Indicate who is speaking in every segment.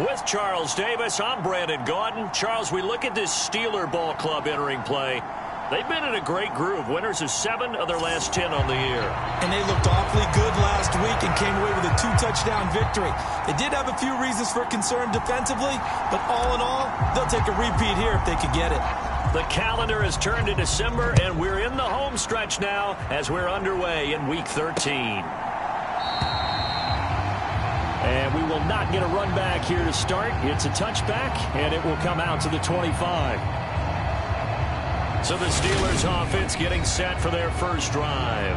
Speaker 1: With Charles Davis, I'm Brandon Gaudin. Charles, we look at this Steeler ball club entering play. They've been in a great groove. Winners of 7 of their last 10 on the year.
Speaker 2: And they looked awfully good last week and came away with a 2-touchdown victory. They did have a few reasons for concern defensively, but all in all, they'll take a repeat here if they could get it.
Speaker 1: The calendar has turned to December, and we're in the home stretch now as we're underway in Week 13. And we will not get a run back here to start. It's a touchback, and it will come out to the 25. So the Steelers offense getting set for their first drive.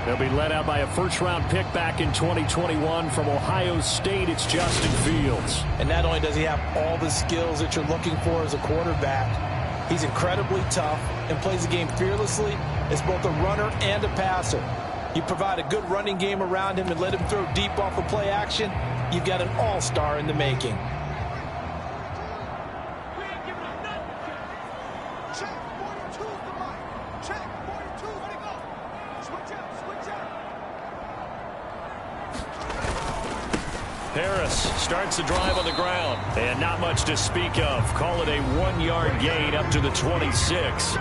Speaker 1: They'll be led out by a first-round pick back in 2021 from Ohio State. It's Justin Fields.
Speaker 2: And not only does he have all the skills that you're looking for as a quarterback, he's incredibly tough and plays the game fearlessly as both a runner and a passer. You provide a good running game around him and let him throw deep off of play action, you've got an all-star in the making.
Speaker 1: Harris starts the drive on the ground, and not much to speak of. Call it a 1-yard gain up to the 26.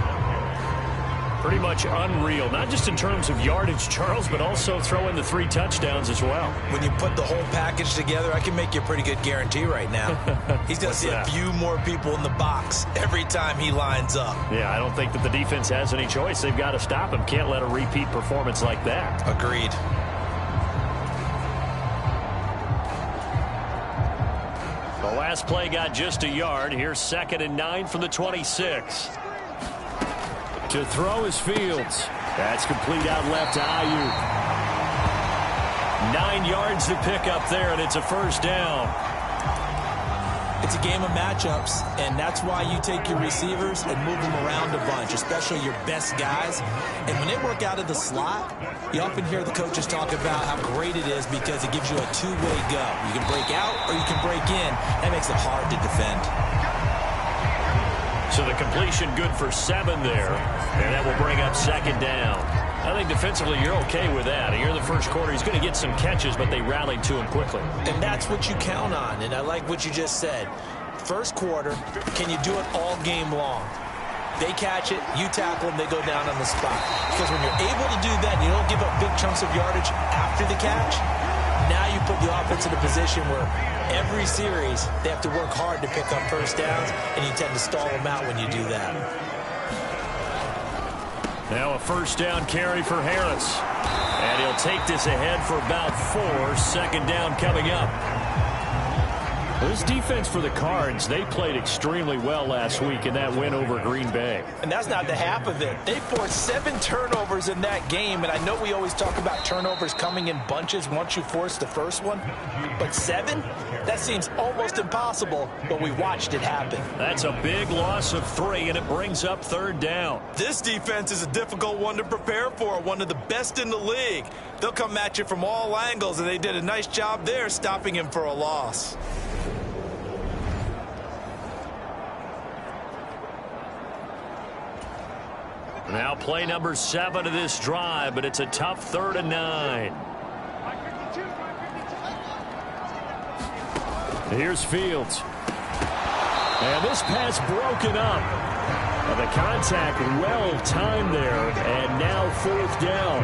Speaker 1: Pretty much unreal, not just in terms of yardage, Charles, but also throw in the 3 touchdowns as well.
Speaker 3: When you put the whole package together, I can make you a pretty good guarantee right now. He's going to see a few more people in the box every time he lines up.
Speaker 1: Yeah, I don't think that the defense has any choice. They've got to stop him. Can't let a repeat performance like that.
Speaker 3: Agreed.
Speaker 1: The last play got just a yard. Here's 2nd and 9 from the 26. To throw is Fields. That's complete out left to Ayuk. 9 yards to pick up there, and it's a first down.
Speaker 2: It's a game of matchups, and that's why you take your receivers and move them around a bunch, especially your best guys. And when they work out of the slot, you often hear the coaches talk about how great it is because it gives you a two-way go. You can break out or you can break in. That makes it hard to defend.
Speaker 1: So the completion good for 7 there, and that will bring up 2nd down. I think defensively you're okay with that. Here in the first quarter, he's going to get some catches, but they rallied to him quickly.
Speaker 2: And that's what you count on, and I like what you just said. First quarter, can you do it all game long? They catch it, you tackle them, they go down on the spot. Because when you're able to do that, you don't give up big chunks of yardage after the catch, now you put the offense in a position where every series they have to work hard to pick up first downs, and you tend to stall them out when you do that.
Speaker 1: Now a first down carry for Harris. And he'll take this ahead for about 4. 2nd down coming up. This defense for the Cards, they played extremely well last week in that win over Green Bay.
Speaker 2: And that's not the half of it. They forced 7 turnovers in that game, and I know we always talk about turnovers coming in bunches once you force the first one, but 7? That seems almost impossible, but we watched it happen.
Speaker 1: That's a big loss of 3, and it brings up 3rd down.
Speaker 3: This defense is a difficult one to prepare for, one of the best in the league. They'll come at you from all angles, and they did a nice job there stopping him for a loss.
Speaker 1: Now play number 7 of this drive, but it's a tough 3rd and 9. Here's Fields. And this pass broken up. And the contact well timed there, and now 4th down.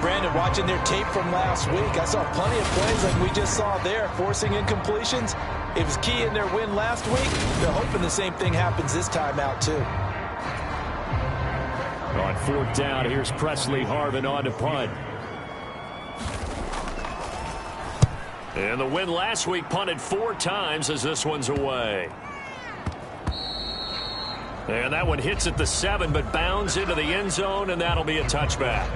Speaker 2: Brandon, watching their tape from last week, I saw plenty of plays like we just saw there, forcing incompletions. It was key in their win last week. They're hoping the same thing happens this time out, too.
Speaker 1: On 4th down, here's Presley Harvin on to punt. And the win last week punted 4 times as this one's away. And that one hits at the 7, but bounds into the end zone, and that'll be a touchback.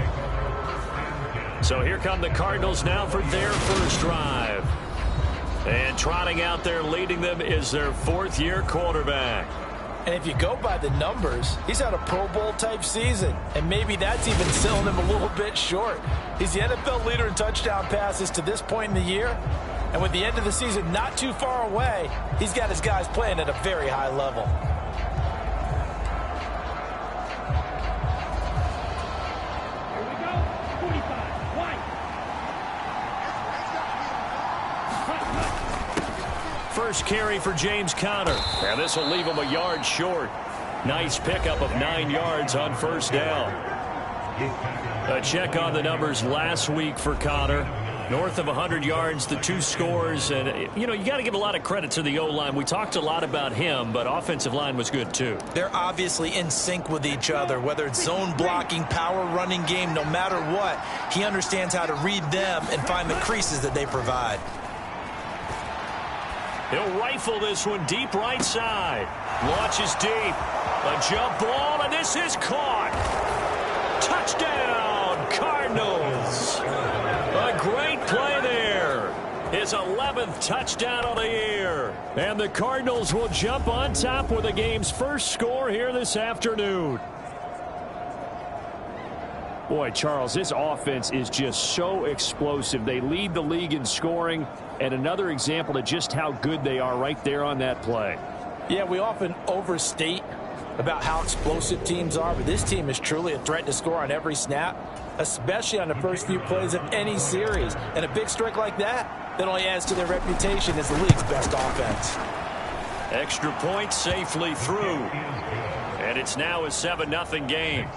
Speaker 1: So here come the Cardinals now for their first drive. And trotting out there leading them is their 4th-year quarterback.
Speaker 2: And if you go by the numbers, he's had a Pro Bowl-type season. And maybe that's even selling him a little bit short. He's the NFL leader in touchdown passes to this point in the year. And with the end of the season not too far away, he's got his guys playing at a very high level.
Speaker 1: first carry for James Conner. And this will leave him a yard short. Nice pickup of 9 yards on first down. A check on the numbers last week for Conner. North of 100 yards, the 2 scores. And, you know, you got to give a lot of credit to the O-line. We talked a lot about him, but offensive line was good too.
Speaker 2: They're obviously in sync with each other, whether it's zone blocking, power running game, no matter what. He understands how to read them and find the creases that they provide.
Speaker 1: He'll rifle this one deep right side. Launches deep. A jump ball, and this is caught. Touchdown, Cardinals. A great play there. His 11th touchdown of the year. And the Cardinals will jump on top with the game's first score here this afternoon. Boy, Charles, this offense is just so explosive. They lead the league in scoring, and another example of just how good they are right there on that play.
Speaker 2: Yeah, we often overstate about how explosive teams are, but this team is truly a threat to score on every snap, especially on the first few plays of any series. And a big strike like that only adds to their reputation as the league's best offense.
Speaker 1: Extra point safely through. And it's now a 7-0 game.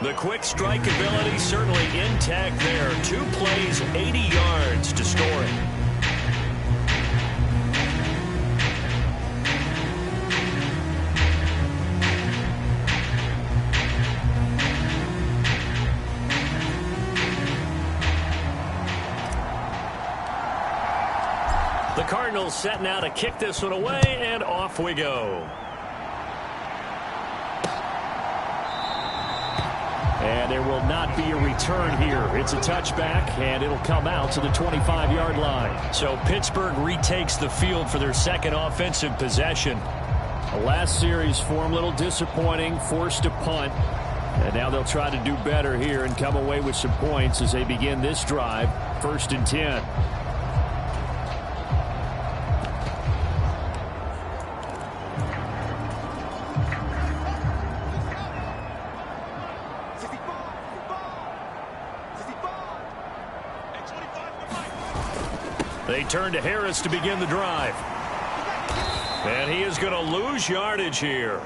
Speaker 1: The quick strike ability certainly intact there. 2 plays, 80 yards to score it. The Cardinals set now to kick this one away, and off we go. And there will not be a return here. It's a touchback, and it'll come out to the 25-yard line. So Pittsburgh retakes the field for their second offensive possession. The last series for them, a little disappointing, forced a punt. And now they'll try to do better here and come away with some points as they begin this drive. 1st and 10. They turn to Harris to begin the drive. And he is going to lose yardage here.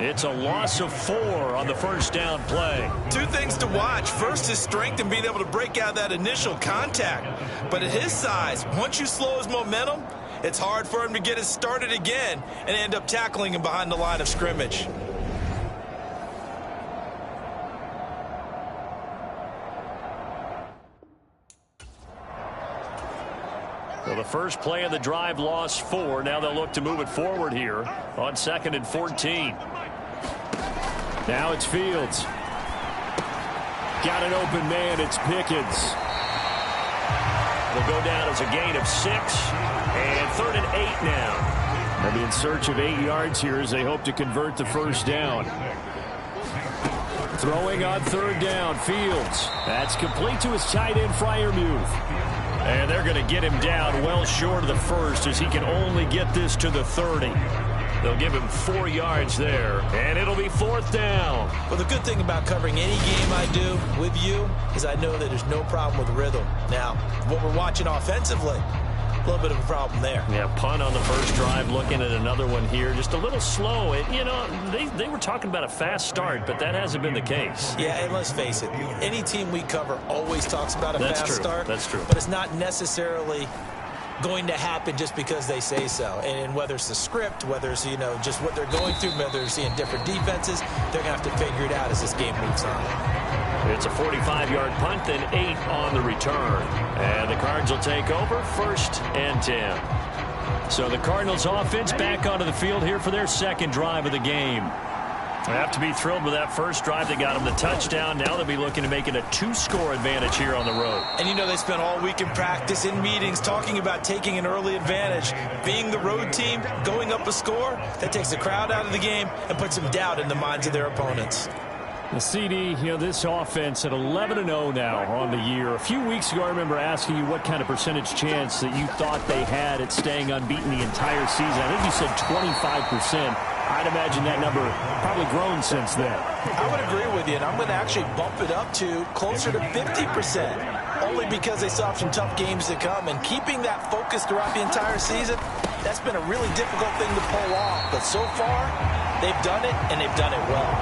Speaker 1: It's a loss of 4 on the first down play.
Speaker 3: 2 things to watch. First, his strength and being able to break out that initial contact. But at his size, once you slow his momentum, it's hard for him to get it started again and end up tackling him behind the line of scrimmage.
Speaker 1: Well, the first play of the drive lost 4. Now they'll look to move it forward here on 2nd and 14. Now it's Fields. Got an open man. It's Pickens. It'll go down as a gain of 6. And 3rd and 8 now. They'll be in search of 8 yards here as they hope to convert the first down. Throwing on 3rd down, Fields. That's complete to his tight end, Freiermuth. And they're going to get him down well short of the first as he can only get this to the 30. They'll give him 4 yards there, and it'll be 4th down.
Speaker 2: Well, the good thing about covering any game I do with you is I know that there's no problem with rhythm. Now, what we're watching offensively, a little bit of a problem there.
Speaker 1: Yeah, punt on the first drive, looking at another one here. Just a little slow. You know, they were talking about a fast start, but that hasn't been the case.
Speaker 2: Yeah, and let's face it, any team we cover always talks about a fast start.
Speaker 1: That's true.
Speaker 2: But it's not necessarily going to happen just because they say so. And whether it's the script, whether it's, you know, just what they're going through, whether they're seeing different defenses, they're going to have to figure it out as this game moves on.
Speaker 1: It's a 45-yard punt, then 8 on the return. And the Cards will take over 1st and 10. So the Cardinals offense back onto the field here for their second drive of the game. They have to be thrilled with that first drive. They got them the touchdown. Now they'll be looking to make it a 2-score advantage here on the road.
Speaker 2: And, you know, they spent all week in practice, in meetings, talking about taking an early advantage. Being the road team, going up a score, that takes the crowd out of the game and puts some doubt in the minds of their opponents.
Speaker 1: The CD, you know, this offense at 11-0 now on the year. A few weeks ago, I remember asking you what kind of percentage chance that you thought they had at staying unbeaten the entire season. I think you said 25%. I'd imagine that number probably grown since then.
Speaker 2: I would agree with you, and I'm going to actually bump it up to closer to 50%. only because they still have some tough games to come. And keeping that focus throughout the entire season, that's been a really difficult thing to pull off. But so far, they've done it, and they've done it well.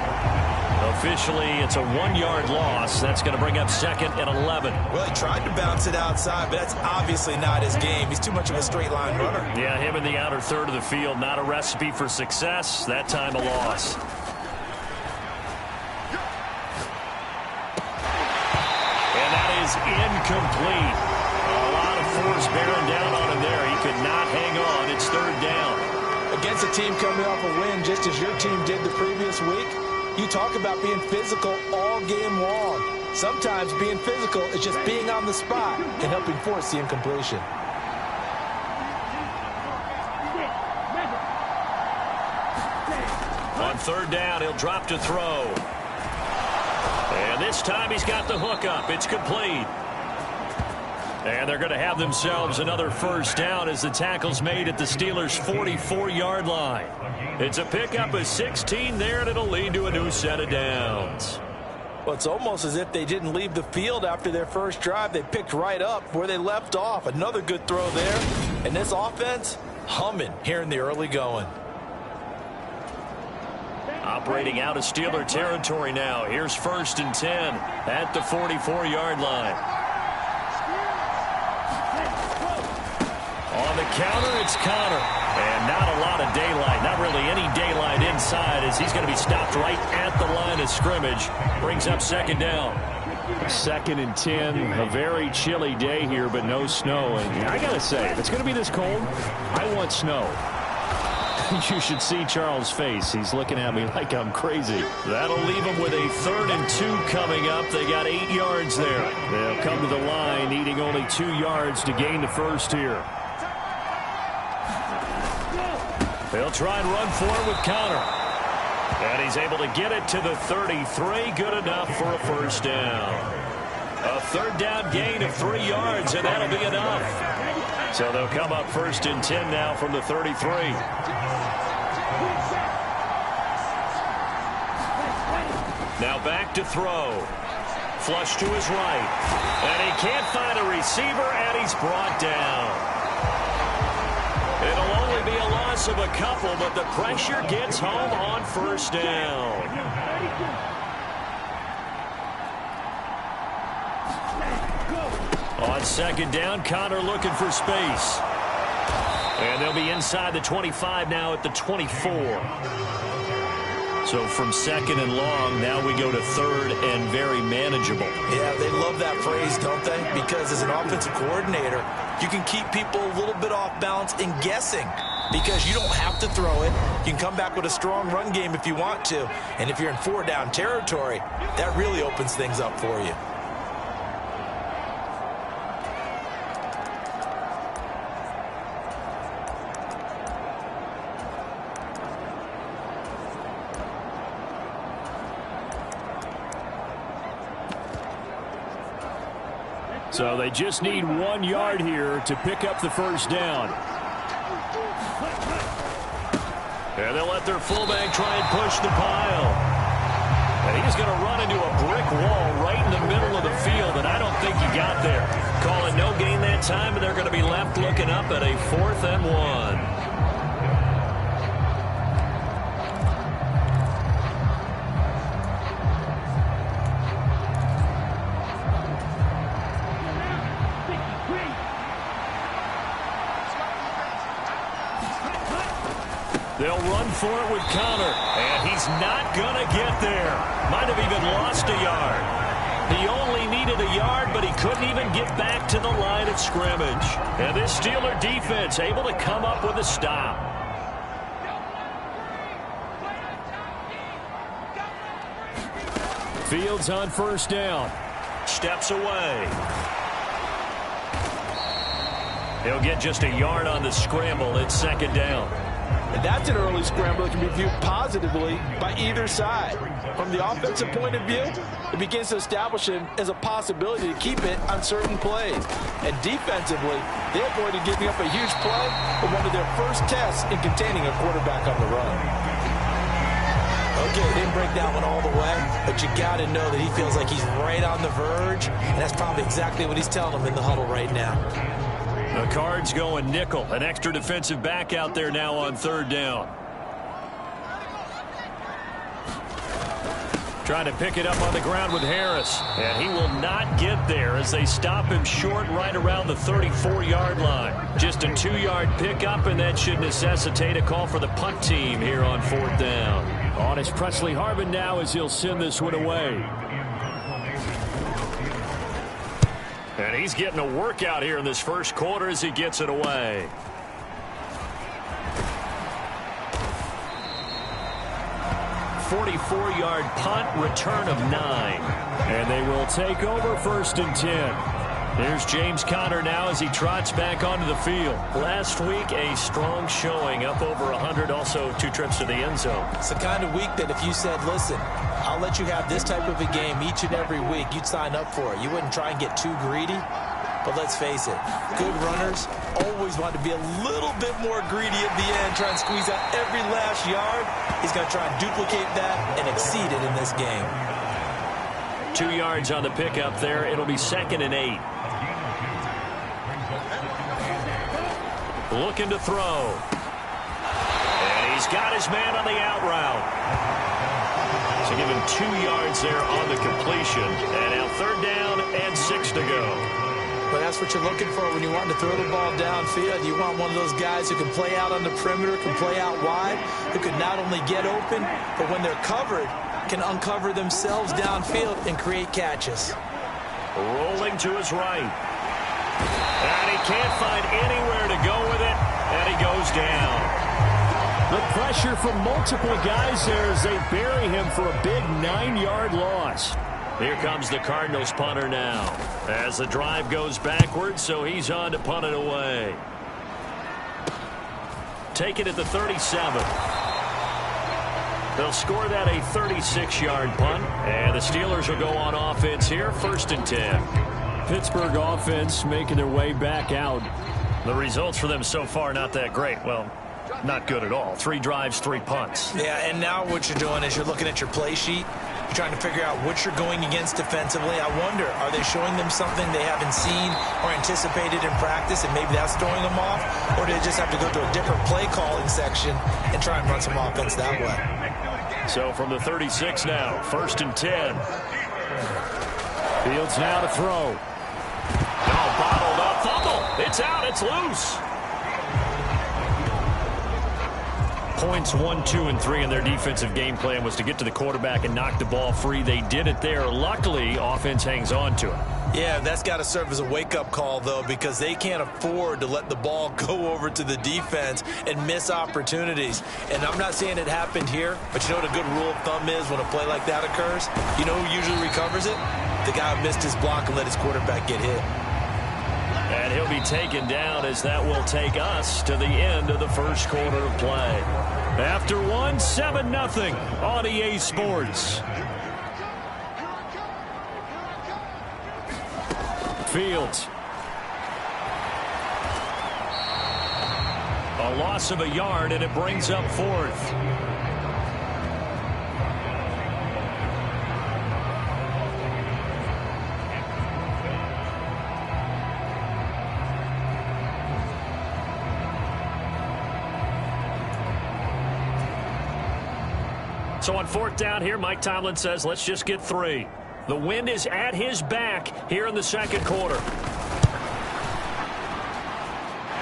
Speaker 1: Officially, it's a 1-yard loss. That's going to bring up 2nd and 11.
Speaker 3: Well, he tried to bounce it outside, but that's obviously not his game. He's too much of a straight-line runner.
Speaker 1: Yeah, him in the outer third of the field, not a recipe for success. That time a loss. And that is incomplete. A lot of force bearing down on him there. He could not hang on. It's 3rd down.
Speaker 2: Against a team coming off a win, just as your team did the previous week, you talk about being physical all game long. Sometimes being physical is just being on the spot and helping force the incompletion.
Speaker 1: On 3rd down, he'll drop to throw. And this time he's got the hook up. It's complete. And they're going to have themselves another 1st down as the tackle's made at the Steelers' 44-yard line. It's a pickup of 16 there, and it'll lead to a new set of downs.
Speaker 2: Well, it's almost as if they didn't leave the field after their first drive. They picked right up where they left off. Another good throw there. And this offense, humming here in the early going.
Speaker 1: Operating out of Steeler territory now. Here's 1st and 10 at the 44-yard line. On the counter, it's Connor. And not a lot of daylight. Not really any daylight inside as he's going to be stopped right at the line of scrimmage. Brings up 2nd down. 2nd and 10. A very chilly day here, but no snow. And I got to say, if it's going to be this cold, I want snow. You should see Charles' face. He's looking at me like I'm crazy. That'll leave them with a 3rd and 2 coming up. They got 8 yards there. They'll come to the line needing only 2 yards to gain the first here. They'll try and run for it with Connor. And he's able to get it to the 33. Good enough for a 1st down. A 3rd down gain of 3 yards, and that'll be enough. So they'll come up 1st and 10 now from the 33. Now back to throw. Flush to his right. And he can't find a receiver, and he's brought down. It'll only be a loss of a couple, but the pressure gets home on 1st down. On 2nd down, Connor looking for space. And they'll be inside the 25 now at the 24. So from 2nd and long, now we go to 3rd and very manageable.
Speaker 2: Yeah, they love that phrase, don't they? Because as an offensive coordinator, you can keep people a little bit off balance and guessing because you don't have to throw it. You can come back with a strong run game if you want to. And if you're in 4-down territory, that really opens things up for you.
Speaker 1: So they just need 1 yard here to pick up the 1st down. And they'll let their fullback try and push the pile. And he's going to run into a brick wall right in the middle of the field, and I don't think he got there. Calling no gain that time, and they're going to be left looking up at a 4th and 1. They'll run for it with Connor, and he's not going to get there. Might have even lost a yard. He only needed a yard, but he couldn't even get back to the line of scrimmage. And this Steeler defense able to come up with a stop. Fields on 1st down. Steps away. He'll get just a yard on the scramble. It's 2nd down.
Speaker 2: And that's an early scramble that can be viewed positively by either side. From the offensive point of view, it begins to establish him as a possibility to keep it on certain plays. And defensively, they avoided giving up a huge play with one of their first tests in containing a quarterback on the run. Okay, he didn't break that one all the way, but you got to know that he feels like he's right on the verge, and that's probably exactly what he's telling them in the huddle right now.
Speaker 1: The Cards going nickel. An extra defensive back out there now on third down. Trying to pick it up on the ground with Harris. And he will not get there as they stop him short right around the 34-yard line. Just a 2-yard pickup, and that should necessitate a call for the punt team here on fourth down. On is Presley Harvin now as he'll send this one away. And he's getting a workout here in this first quarter as he gets it away. A 44-yard punt, return of 9. And they will take over 1st and 10. Here's James Conner now as he trots back onto the field. Last week, a strong showing, up over 100, also 2 trips to the end zone.
Speaker 2: It's the kind of week that if you said, listen, I'll let you have this type of a game each and every week, you'd sign up for it. You wouldn't try and get too greedy. But let's face it, good runners always want to be a little bit more greedy at the end, try and squeeze out every last yard. He's going to try and duplicate that and exceed it in this game.
Speaker 1: 2 yards on the pickup there. It'll be 2nd and 8. Looking to throw. And he's got his man on the out route. So give him 2 yards there on the completion. And now 3rd down and 6 to go.
Speaker 2: But that's what you're looking for when you want to throw the ball downfield. You want one of those guys who can play out on the perimeter, can play out wide, who can not only get open, but when they're covered, can uncover themselves downfield and create catches.
Speaker 1: Rolling to his right. And he can't find anywhere to go with it, and he goes down. The pressure from multiple guys there as they bury him for a big 9-yard loss. Here comes the Cardinals punter now as the drive goes backwards, so he's on to punt it away. Take it at the 37. They'll score that a 36-yard punt, and the Steelers will go on offense here, 1st and 10. Pittsburgh offense making their way back out. The results for them so far not that great. Well, not good at all. 3 drives, 3 punts.
Speaker 2: Yeah, and now what you're doing is you're looking at your play sheet. You're trying to figure out what you're going against defensively. I wonder, are they showing them something they haven't seen or anticipated in practice, and maybe that's throwing them off? Or do they just have to go to a different play calling section and try and run some offense that way?
Speaker 1: So from the 36 now, 1st and 10. Fields now to throw. Oh, bottled up, fumble. It's out, it's loose. Points 1, 2, and 3 in their defensive game plan was to get to the quarterback and knock the ball free. They did it there. Luckily, offense hangs on to it.
Speaker 2: Yeah, that's got to serve as a wake-up call, though, because they can't afford to let the ball go over to the defense and miss opportunities. And I'm not saying it happened here, but you know what a good rule of thumb is when a play like that occurs? You know who usually recovers it? The guy who missed his block and let his quarterback get hit.
Speaker 1: And he'll be taken down as that will take us to the end of the first quarter of play. After 1, 7-0 on EA Sports. Fields. A loss of a yard, and it brings up 4th. So on 4th down here, Mike Tomlin says, let's just get 3. The wind is at his back here in the 2nd quarter.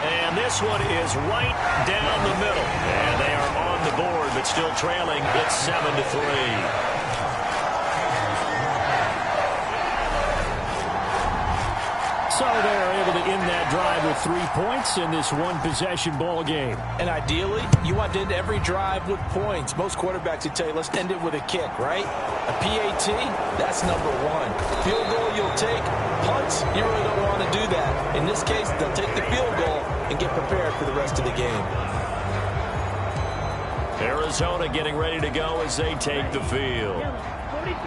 Speaker 1: And this one is right down the middle. And they are on the board, but still trailing. It's 7-3. So they're able to end that drive with 3 points in this one-possession ball game.
Speaker 2: And ideally, you want to end every drive with points. Most quarterbacks would tell you, let's end it with a kick, right? A PAT, that's number 1. Field goal you'll take. Punts, you really don't want to do that. In this case, they'll take the field goal and get prepared for the rest of the game.
Speaker 1: Arizona getting ready to go as they take the field.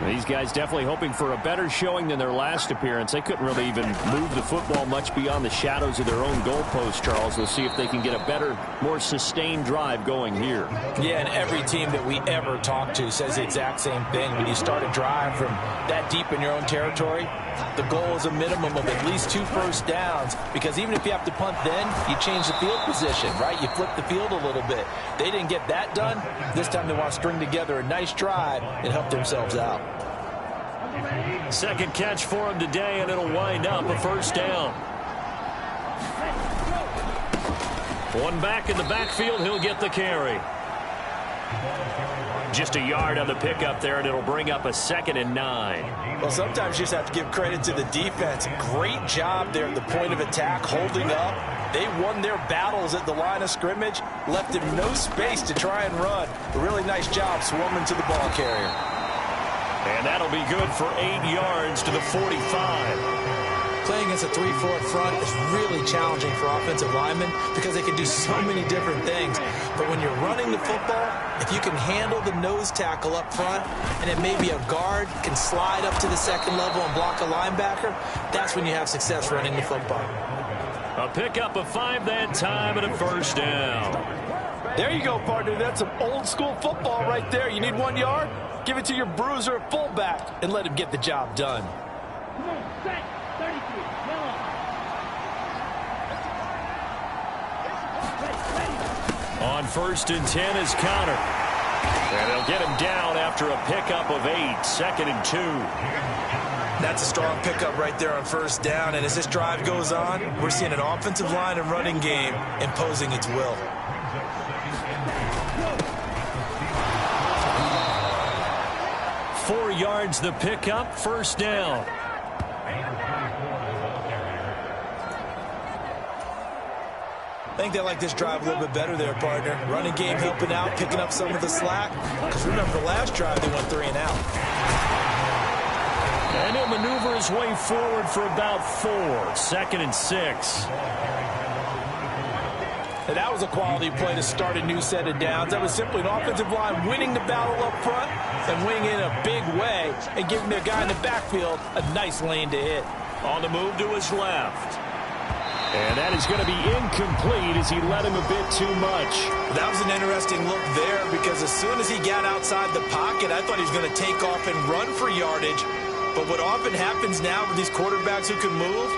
Speaker 1: These guys definitely hoping for a better showing than their last appearance. They couldn't really even move the football much beyond the shadows of their own goalpost, Charles. Let's see if they can get a better, more sustained drive going here.
Speaker 2: Yeah, and every team that we ever talk to says the exact same thing. When you start a drive from that deep in your own territory, the goal is a minimum of at least 2 first downs, because even if you have to punt then, you change the field position, right? You flip the field a little bit. They didn't get that done. This time they want to string together a nice drive and help themselves out.
Speaker 1: Second catch for him today, and it'll wind up a first down. One back in the backfield, he'll get the carry. Just a yard on the pickup there, and it'll bring up a 2nd and 9.
Speaker 2: Well, sometimes you just have to give credit to the defense. Great job there at the point of attack, holding up. They won their battles at the line of scrimmage, left him no space to try and run. A really nice job swarming to the ball carrier.
Speaker 1: And that'll be good for 8 yards to the 45.
Speaker 2: Playing against a 3-4 front is really challenging for offensive linemen because they can do so many different things. But when you're running the football, if you can handle the nose tackle up front, and then maybe a guard can slide up to the 2nd level and block a linebacker, that's when you have success running the football.
Speaker 1: A pickup of 5 that time and a first down.
Speaker 2: There you go, partner. That's some old school football right there. You need 1 yard? Give it to your bruiser at fullback and let him get the job done.
Speaker 1: On 1st and 10 is Connor. And they'll get him down after a pickup of 8, 2nd and 2.
Speaker 3: That's a strong pickup right there on first down. And as this drive goes on, we're seeing an offensive line and running game imposing its will.
Speaker 1: Four yards the pickup, first down.
Speaker 2: I think they like this drive a little bit better there, partner. Running game helping out, picking up some of the slack. Because remember, the last drive they went 3 and out.
Speaker 1: And he'll maneuver his way forward for about 4, 2nd and 6.
Speaker 2: And that was a quality play to start a new set of downs. That was simply an offensive line winning the battle up front and winning in a big way and giving their guy in the backfield a nice lane to hit.
Speaker 1: On the move to his left. And that is going to be incomplete as he let him a bit too much.
Speaker 3: That was an interesting look there because as soon as he got outside the pocket, I thought he was going to take off and run for yardage. But what often happens now with these quarterbacks who can move,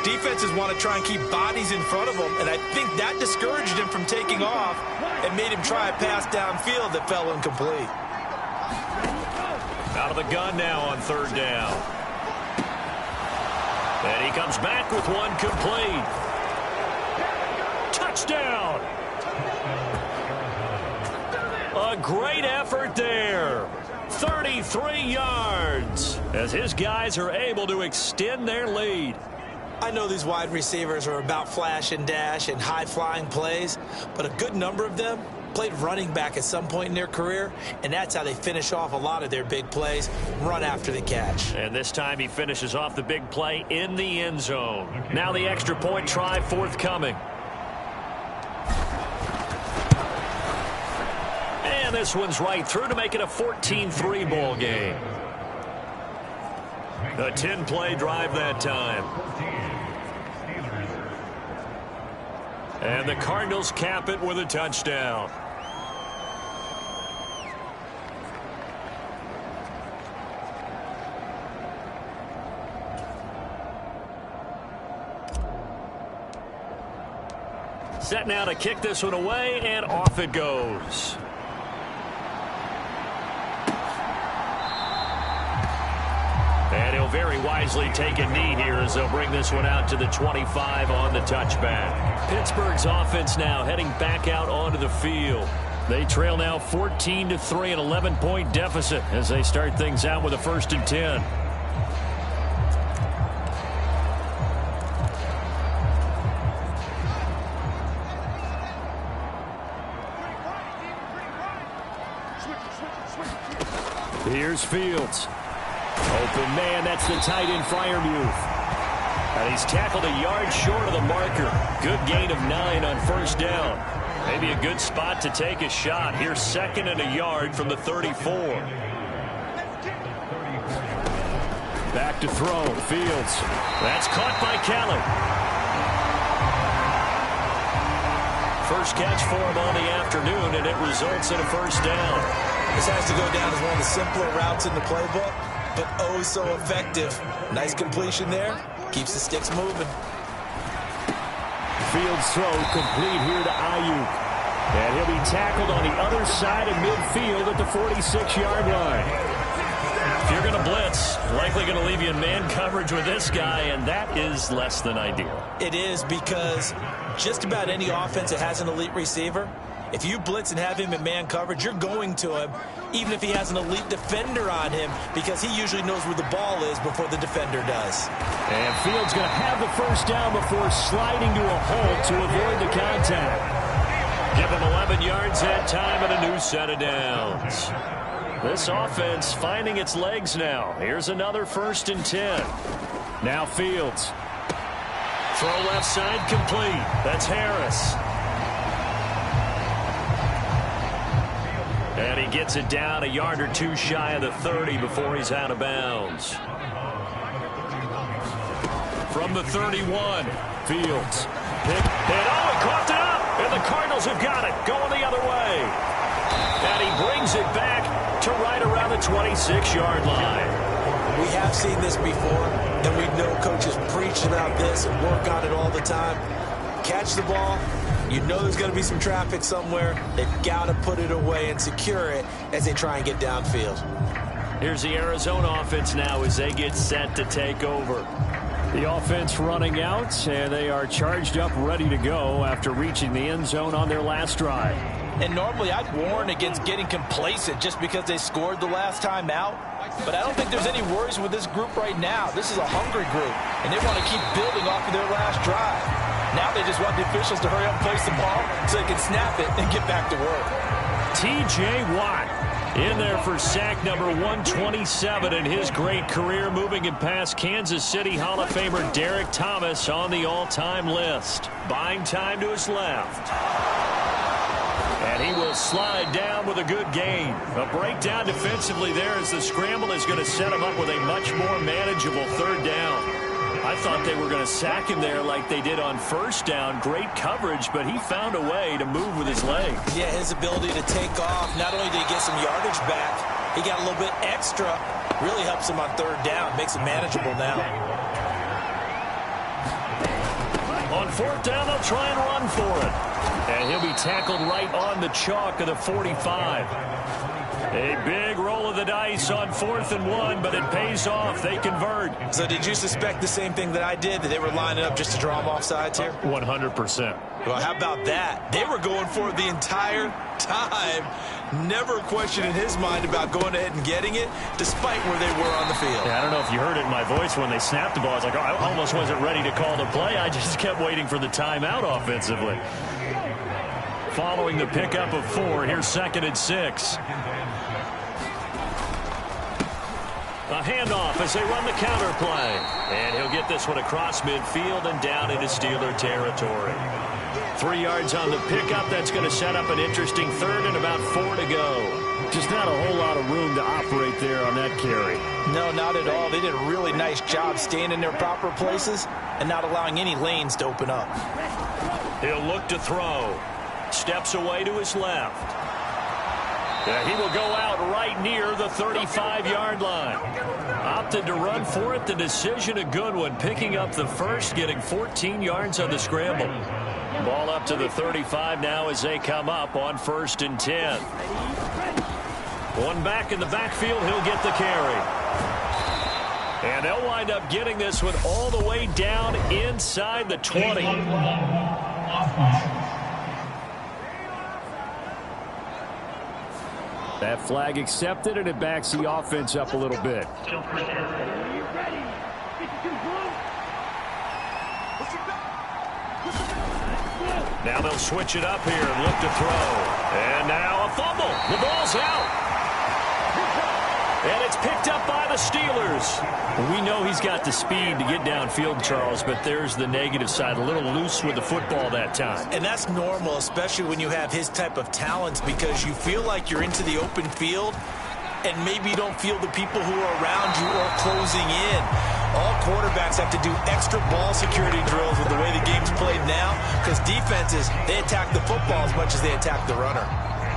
Speaker 3: defenses want to try and keep bodies in front of them, and I think that discouraged him from taking off and made him try a pass downfield that fell incomplete.
Speaker 1: Out of the gun now on 3rd down. And he comes back with one complete. Touchdown! A great effort there. 33 yards as his guys are able to extend their lead.
Speaker 2: I know these wide receivers are about flash and dash and high-flying plays, but a good number of them played running back at some point in their career, and that's how they finish off a lot of their big plays, run after the catch.
Speaker 1: And this time he finishes off the big play in the end zone. Now the extra point try forthcoming. And this one's right through to make it a 14-3 ball game. A 10-play drive that time. And the Cardinals cap it with a touchdown. Set now to kick this one away, and off it goes. And he'll very wisely take a knee here as they'll bring this one out to the 25 on the touchback. Pittsburgh's offense now heading back out onto the field. They trail now 14-3, an 11-point deficit as they start things out with a 1st and 10. Here's Fields. Open man, that's the tight end Freiermuth. And he's tackled a yard short of the marker. Good gain of 9 on 1st down. Maybe a good spot to take a shot. Here's 2nd and a yard from the 34. Back to throw. Fields. That's caught by Kelly. First catch for him on the afternoon, and it results in a first down.
Speaker 2: This has to go down as one of the simpler routes in the playbook, but oh so effective. Nice completion there. Keeps the sticks moving.
Speaker 1: Fields throw complete here to Ayuk. And he'll be tackled on the other side of midfield at the 46-yard line. If you're going to blitz, likely going to leave you in man coverage with this guy, and that is less than ideal.
Speaker 2: It is, because just about any offense that has an elite receiver, if you blitz and have him in man coverage, you're going to him, even if he has an elite defender on him, because he usually knows where the ball is before the defender does.
Speaker 1: And Fields going to have the first down before sliding to a halt to avoid the contact. Give him 11 yards that time and a new set of downs. This offense finding its legs now. Here's another 1st and 10. Now Fields. Throw left side complete. That's Harris. And he gets it down a yard or two shy of the 30 before he's out of bounds. From the 31, Fields. He caught it up. And the Cardinals have got it. Going the other way. And he brings it back to right around the 26-yard line.
Speaker 2: We have seen this before, and we know coaches preach about this and work on it all the time. Catch the ball. You know there's going to be some traffic somewhere. They've got to put it away and secure it as they try and get downfield.
Speaker 1: Here's the Arizona offense now as they get set to take over. The offense running out, and they are charged up, ready to go after reaching the end zone on their last drive.
Speaker 2: And normally I'd warn against getting complacent just because they scored the last time out. But I don't think there's any worries with this group right now. This is a hungry group, and they want to keep building off of their last drive. Now they just want the officials to hurry up and place the ball so they can snap it and get back to work.
Speaker 1: T.J. Watt in there for sack number 127 in his great career, moving it past Kansas City Hall of Famer Derek Thomas on the all-time list. Buying time to his left. And he will slide down with a good gain. A breakdown defensively there as the scramble is going to set him up with a much more manageable 3rd down. I thought they were going to sack him there like they did on 1st down. Great coverage, but he found a way to move with his legs.
Speaker 2: Yeah, his ability to take off, not only did he get some yardage back, he got a little bit extra. Really helps him on 3rd down, makes it manageable now.
Speaker 1: On 4th down, they'll try and run for it. And he'll be tackled right on the chalk of the 45. A big roll of the dice on 4th and 1, but it pays off. They convert.
Speaker 2: So did you suspect the same thing that I did, that they were lining up just to draw them off sides here?
Speaker 1: 100%.
Speaker 2: Well, how about that? They were going for it the entire time. Never a question in his mind about going ahead and getting it, despite where they were on the field.
Speaker 1: Yeah, I don't know if you heard it in my voice when they snapped the ball. I was like, oh, I almost wasn't ready to call the play. I just kept waiting for the timeout offensively. Following the pickup of 4, here's 2nd and 6. A handoff as they run the counter play. And he'll get this one across midfield and down into Steeler territory. 3 yards on the pickup. That's going to set up an interesting 3rd and about 4 to go. Just not a whole lot of room to operate there on that carry.
Speaker 2: No, not at all. They did a really nice job staying in their proper places and not allowing any lanes to open up.
Speaker 1: He'll look to throw. Steps away to his left. He will go out right near the 35-yard line. Opted to run for it. The decision a good one. Picking up the first, getting 14 yards on the scramble. Ball up to the 35 now as they come up on 1st and 10. One back in the backfield. He'll get the carry. And they'll wind up getting this one all the way down inside the 20. That flag accepted, and it backs the offense up a little bit. Now they'll switch it up here and look to throw. And now a fumble. The ball's out. And it's picked up by the Steelers. We know he's got the speed to get downfield, Charles, but there's the negative side. A little loose with the football that time.
Speaker 2: And that's normal, especially when you have his type of talents, because you feel like you're into the open field, and maybe you don't feel the people who are around you or closing in. All quarterbacks have to do extra ball security drills with the way the game's played now, because defenses, they attack the football as much as they attack the runner.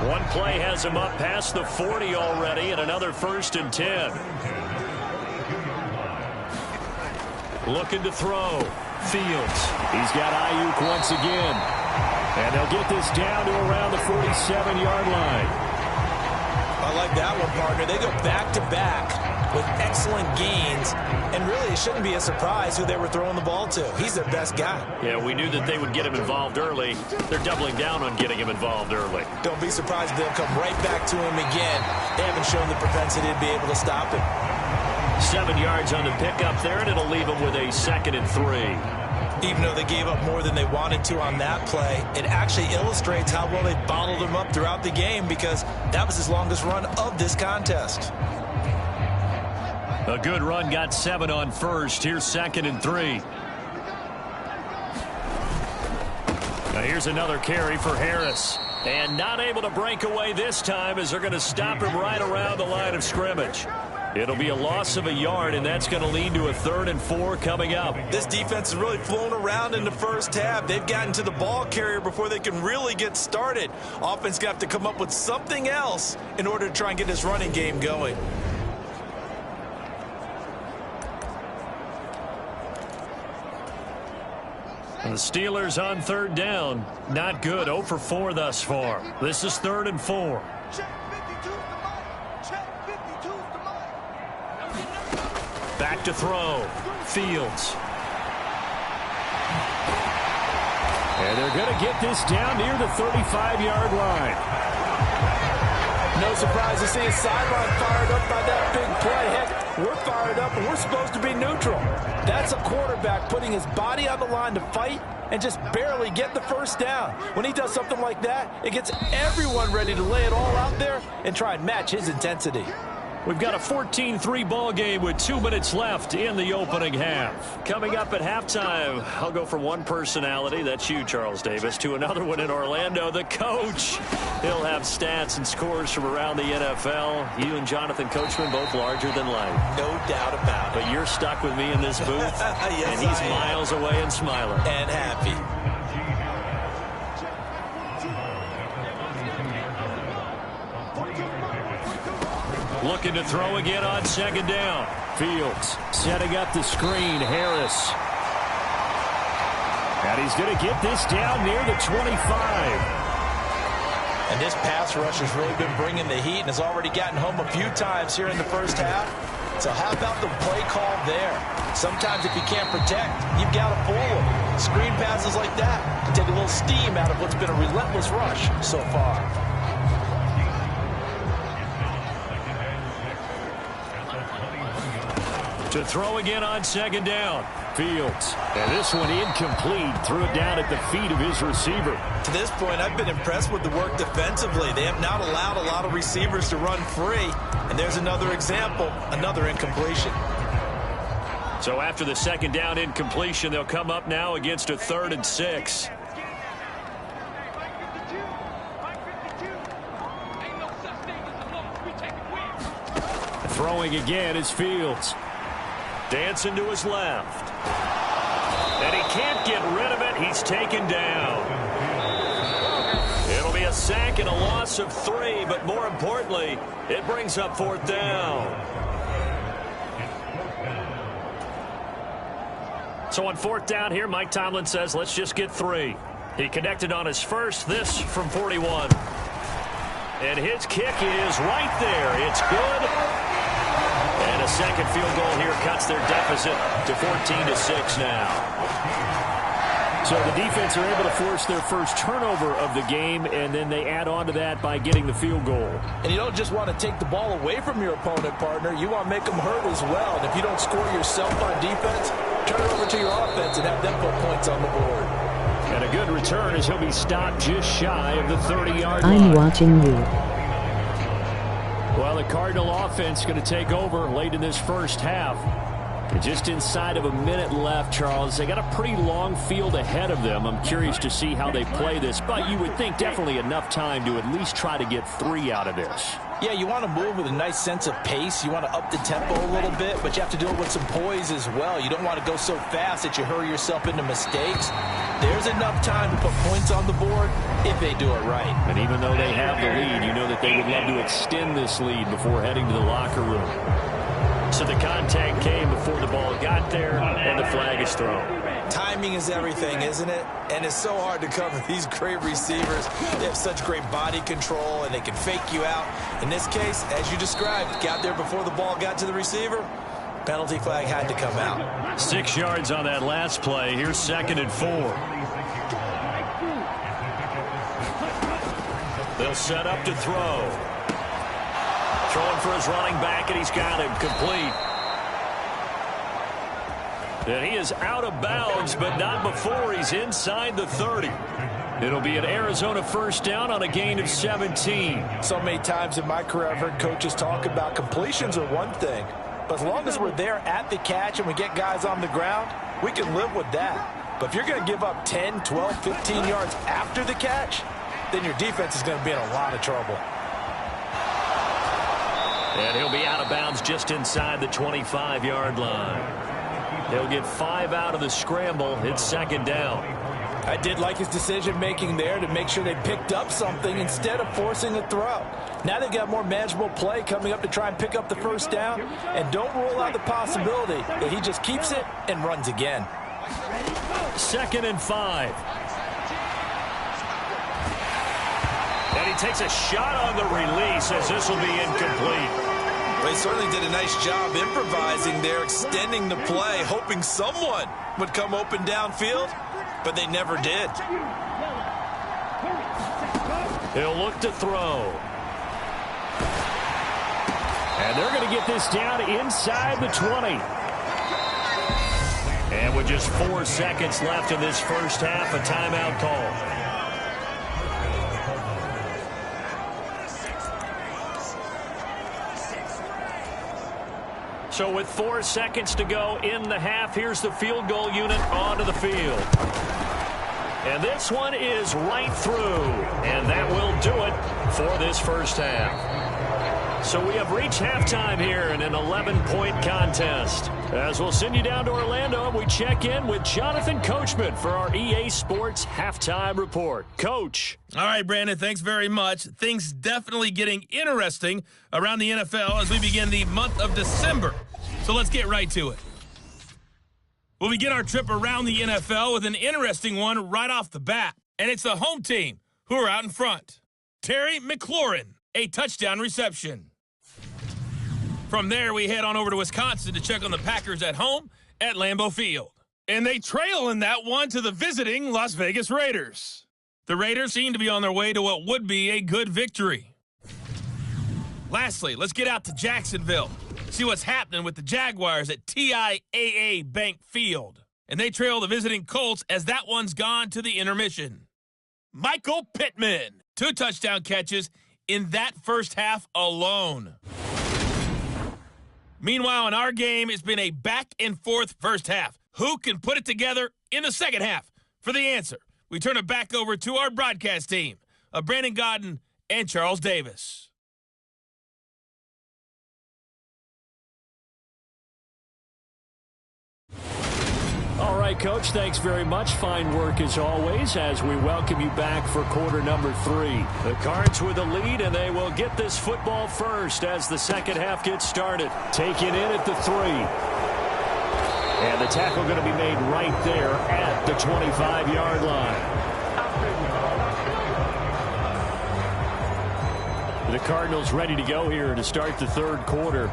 Speaker 1: One play has him up past the 40 already, and another 1st and 10. Looking to throw. Fields. He's got Ayuk once again. And they'll get this down to around the 47-yard line.
Speaker 2: I like that one, partner. They go back-to-back with excellent gains, and really it shouldn't be a surprise who they were throwing the ball to. He's their best guy.
Speaker 1: Yeah, we knew that they would get him involved early. They're doubling down on getting him involved early.
Speaker 2: Don't be surprised if they'll come right back to him again. They haven't shown the propensity to be able to stop him.
Speaker 1: 7 yards on the pickup there, and it'll leave him with a 2nd and 3.
Speaker 2: Even though they gave up more than they wanted to on that play, it actually illustrates how well they bottled him up throughout the game, because that was his longest run of this contest.
Speaker 1: A good run, got 7 on 1st. Here's 2nd and 3. Now here's another carry for Harris. And not able to break away this time, as they're going to stop him right around the line of scrimmage. It'll be a loss of a yard, and that's going to lead to a 3rd and 4 coming up.
Speaker 3: This defense has really flown around in the first half. They've gotten to the ball carrier before they can really get started. Offense got to come up with something else in order to try and get this running game going.
Speaker 1: The Steelers on 3rd down. Not good. 0 for 4 thus far. This is 3rd and 4. Back to throw. Fields. And they're going to get this down near the 35-yard line.
Speaker 2: No surprise to see his sideline fired up by that big play. Heck, we're fired up, and we're supposed to be neutral. That's a quarterback putting his body on the line to fight and just barely get the first down. When he does something like that, it gets everyone ready to lay it all out there and try and match his intensity.
Speaker 1: We've got a 14-3 ball game with 2 minutes left in the opening half. Coming up at halftime, I'll go from one personality, that's you, Charles Davis, to another one in Orlando, the coach. He'll have stats and scores from around the NFL. You and Jonathan Coachman, both larger than life.
Speaker 2: No doubt about it.
Speaker 1: But you're stuck with me in this booth,
Speaker 2: yes,
Speaker 1: and he's miles away and smiling.
Speaker 2: And happy.
Speaker 1: Looking to throw again on 2nd down. Fields setting up the screen. Harris. And he's going to get this down near the 25.
Speaker 2: And this pass rush has really been bringing the heat and has already gotten home a few times here in the first half. So how about the play call there? Sometimes if you can't protect, you've got to fool them. Screen passes like that can take a little steam out of what's been a relentless rush so far.
Speaker 1: To throw again on 2nd down. Fields. And this one incomplete. Threw it down at the feet of his receiver.
Speaker 3: To this point, I've been impressed with the work defensively. They have not allowed a lot of receivers to run free. And there's another example, another incompletion.
Speaker 1: So after the 2nd down incompletion, they'll come up now against a 3rd and 6. Throwing again is Fields. Dancing to his left. And he can't get rid of it. He's taken down. It'll be a sack and a loss of 3, but more importantly, it brings up 4th down. So on 4th down here, Mike Tomlin says, let's just get 3. He connected on his first, this from 41. And his kick is right there. It's good. And a second field goal here cuts their deficit to 14-6 now. So the defense are able to force their first turnover of the game, and then they add on to that by getting the field goal.
Speaker 2: And you don't just want to take the ball away from your opponent, partner. You want to make them hurt as well. And if you don't score yourself on defense, turn it over to your offense and have them put points on the board.
Speaker 1: And a good return as he'll be stopped just shy of the 30-yard line.
Speaker 4: I'm watching you.
Speaker 1: Well, the Cardinal offense is going to take over late in this first half. Just inside of a minute left, Charles. They got a pretty long field ahead of them. I'm curious to see how they play this, but you would think definitely enough time to at least try to get 3 out of this.
Speaker 2: Yeah, you want to move with a nice sense of pace. You want to up the tempo a little bit, but you have to do it with some poise as well. You don't want to go so fast that you hurry yourself into mistakes. There's enough time to put points on the board if they do it right.
Speaker 1: And even though they have the lead, you know that they would love to extend this lead before heading to the locker room. So the contact came before the ball got there, and the flag is thrown.
Speaker 2: Timing is everything, isn't it? And it's so hard to cover these great receivers. They have such great body control, and they can fake you out. In this case, as you described, got there before the ball got to the receiver. Penalty flag had to come out.
Speaker 1: 6 yards on that last play. Here's 2nd and 4. They'll set up to throw. Throwing for his running back, and he's got him complete. And he is out of bounds, but not before he's inside the 30. It'll be an Arizona first down on a gain of 17.
Speaker 2: So many times in my career I've heard coaches talk about completions are one thing, but as long as we're there at the catch and we get guys on the ground, we can live with that. But if you're going to give up 10, 12, 15 yards after the catch, then your defense is going to be in a lot of trouble.
Speaker 1: And he'll be out of bounds just inside the 25-yard line. They'll get 5 out of the scramble. It's 2nd down.
Speaker 2: I did like his decision-making there to make sure they picked up something instead of forcing a throw. Now they've got more manageable play coming up to try and pick up the first down. And don't rule out the possibility that he just keeps it and runs again.
Speaker 1: 2nd and 5. And he takes a shot on the release as this will be incomplete.
Speaker 3: They certainly did a nice job improvising there, extending the play, hoping someone would come open downfield, but they never did.
Speaker 1: He'll look to throw. And they're going to get this down inside the 20. And with just 4 seconds left in this first half, a timeout call. So with 4 seconds to go in the half, here's the field goal unit onto the field. And this one is right through. And that will do it for this first half. So we have reached halftime here in an 11-point contest. As we'll send you down to Orlando, we check in with Jonathan Coachman for our EA Sports Halftime Report. Coach.
Speaker 4: All right, Brandon, thanks very much. Things definitely getting interesting around the NFL as we begin the month of December. So let's get right to it. We'll begin our trip around the NFL with an interesting one right off the bat. And it's the home team who are out in front. Terry McLaurin, a touchdown reception. From there, we head on over to Wisconsin to check on the Packers at home at Lambeau Field. And they trail in that one to the visiting Las Vegas Raiders. The Raiders seem to be on their way to what would be a good victory. Lastly, let's get out to Jacksonville. See what's happening with the Jaguars at TIAA Bank Field. And they trail the visiting Colts as that one's gone to the intermission. Michael Pittman, 2 touchdown catches in that first half alone. Meanwhile, in our game, it's been a back-and-forth first half. Who can put it together in the second half? For the answer, we turn it back over to our broadcast team of Brandon Godden and Charles Davis.
Speaker 1: All right, Coach, thanks very much. Fine work as always as we welcome you back for quarter number 3. The Cards with the lead, and they will get this football first as the second half gets started. Taken in at the 3. And the tackle going to be made right there at the 25-yard line. The Cardinals ready to go here to start the third quarter.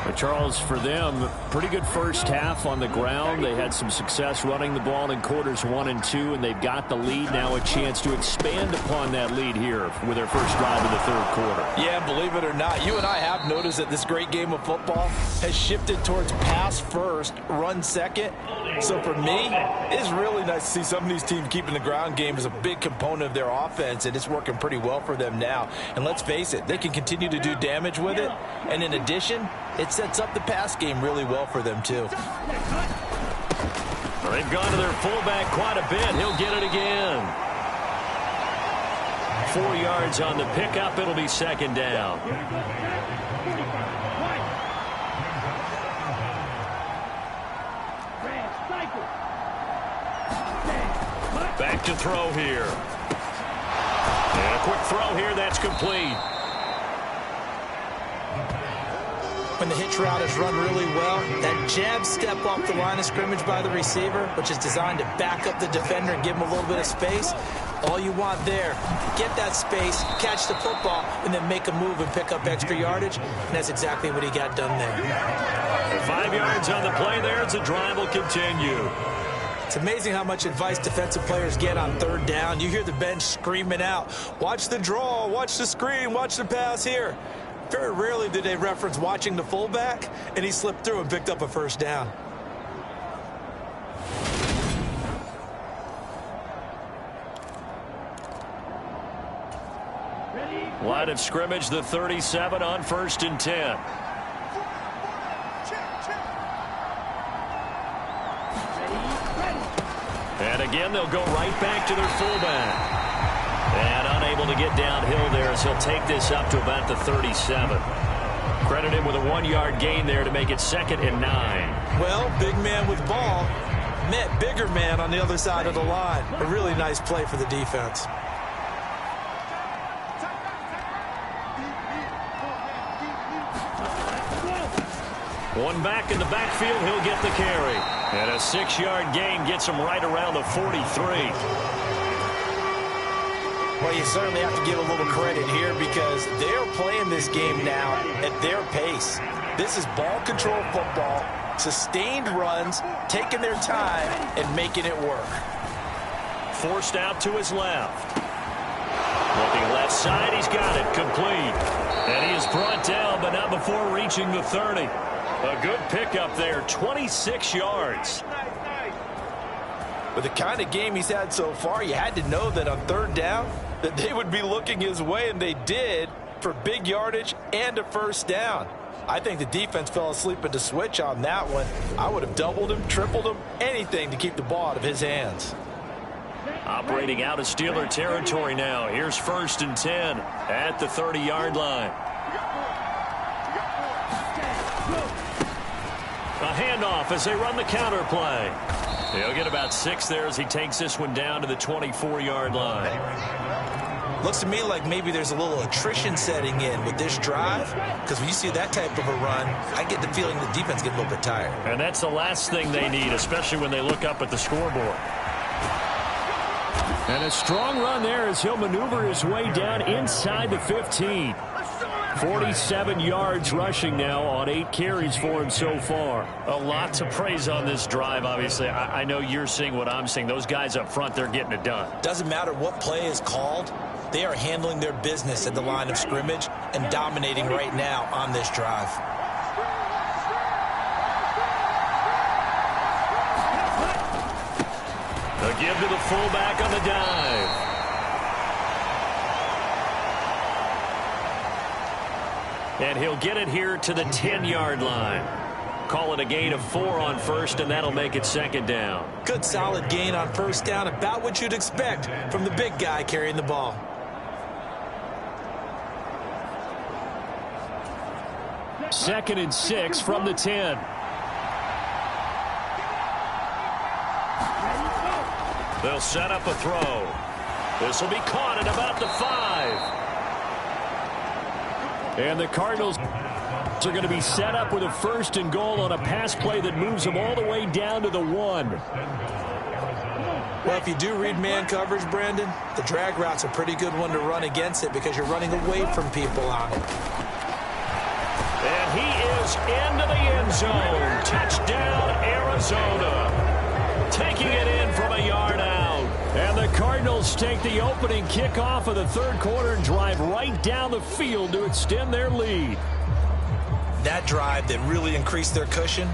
Speaker 1: But Charles, for them, pretty good first half on the ground. They had some success running the ball in quarters 1 and 2, and they've got the lead. Now a chance to expand upon that lead here with their first drive of the third quarter.
Speaker 2: Yeah, believe it or not, you and I have noticed that this great game of football has shifted towards pass first, run second. So for me, it's really nice to see some of these teams keeping the ground game as a big component of their offense, and it's working pretty well for them now. And let's face it, they can continue to do damage with it. And in addition, it sets up the pass game really well for them, too.
Speaker 1: Well, they've gone to their fullback quite a bit. He'll get it again. 4 yards on the pickup. It'll be second down. Back to throw here. And a quick throw here. That's complete.
Speaker 2: When the hitch route is run really well, that jab step off the line of scrimmage by the receiver, which is designed to back up the defender and give him a little bit of space, all you want there, get that space, catch the football, and then make a move and pick up extra yardage, and that's exactly what he got done there.
Speaker 1: 5 yards on the play there as the drive will continue.
Speaker 2: It's amazing how much advice defensive players get on third down. You hear the bench screaming out, watch the draw, watch the screen, watch the pass here. Very rarely did they reference watching the fullback, and he slipped through and picked up a first down.
Speaker 1: Line of scrimmage, the 37 on 1st and 10. And again, they'll go right back to their fullback. And unable to get downhill there as he'll take this up to about the 37. Credit him with a 1-yard gain there to make it 2nd and 9.
Speaker 2: Well, big man with ball met bigger man on the other side of the line. A really nice play for the defense.
Speaker 1: One back in the backfield, he'll get the carry. And a 6-yard gain gets him right around the 43.
Speaker 2: Well, you certainly have to give a little credit here because they're playing this game now at their pace. This is ball control football, sustained runs, taking their time and making it work.
Speaker 1: Forced out to his left. Looking left side, he's got it complete. And he is brought down, but not before reaching the 30. A good pickup there, 26 yards.
Speaker 3: With the kind of game he's had so far, you had to know that on third down that they would be looking his way, and they did, for big yardage and a first down. I think the defense fell asleep at the switch on that one. I would have doubled him, tripled him, anything to keep the ball out of his hands.
Speaker 1: Operating out of Steeler territory now. Here's 1st and 10 at the 30-yard line. A handoff as they run the counter play. He'll get about 6 there as he takes this one down to the 24-yard line.
Speaker 2: Looks to me like maybe there's a little attrition setting in with this drive, because when you see that type of a run, I get the feeling the defense gets a little bit tired.
Speaker 1: And that's the last thing they need, especially when they look up at the scoreboard. And a strong run there as he'll maneuver his way down inside the 15. 47 yards rushing now on 8 carries for him so far. A lot to praise on this drive, obviously. I know you're seeing what I'm seeing. Those guys up front, they're getting it done.
Speaker 2: Doesn't matter what play is called. They are handling their business at the line of scrimmage and dominating right now on this drive.
Speaker 1: A give to the fullback on the dive. And he'll get it here to the 10-yard line. Call it a gain of 4 on 1st, and that'll make it 2nd down.
Speaker 2: Good solid gain on 1st down, about what you'd expect from the big guy carrying the ball.
Speaker 1: Second and 6 from the 10. They'll set up a throw. This will be caught at about the 5. And the Cardinals are going to be set up with a 1st and goal on a pass play that moves them all the way down to the 1.
Speaker 2: Well, if you do read man coverage, Brandon, the drag route's a pretty good one to run against it because you're running away from people on it.
Speaker 1: And he is into the end zone. Touchdown, Arizona. Taking it in from a yard out. And the Cardinals take the opening kickoff of the 3rd quarter and drive right down the field to extend their lead.
Speaker 2: That drive that really increased their cushion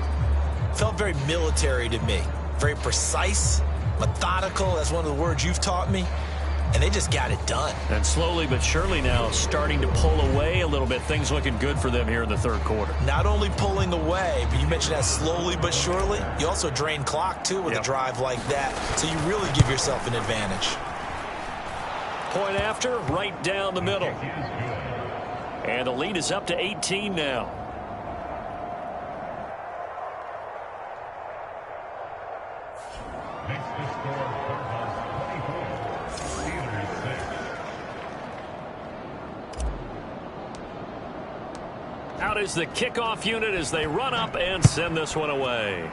Speaker 2: felt very military to me. Very precise, methodical, that's one of the words you've taught me. And they just got it done.
Speaker 1: And slowly but surely now starting to pull away a little bit. Things looking good for them here in the 3rd quarter.
Speaker 2: Not only pulling away, but you mentioned that slowly but surely. You also drain clock, too, with a drive like that. So you really give yourself an advantage.
Speaker 1: point after, right down the middle. And the lead is up to 18 now. Out is the kickoff unit as they run up and send this one away.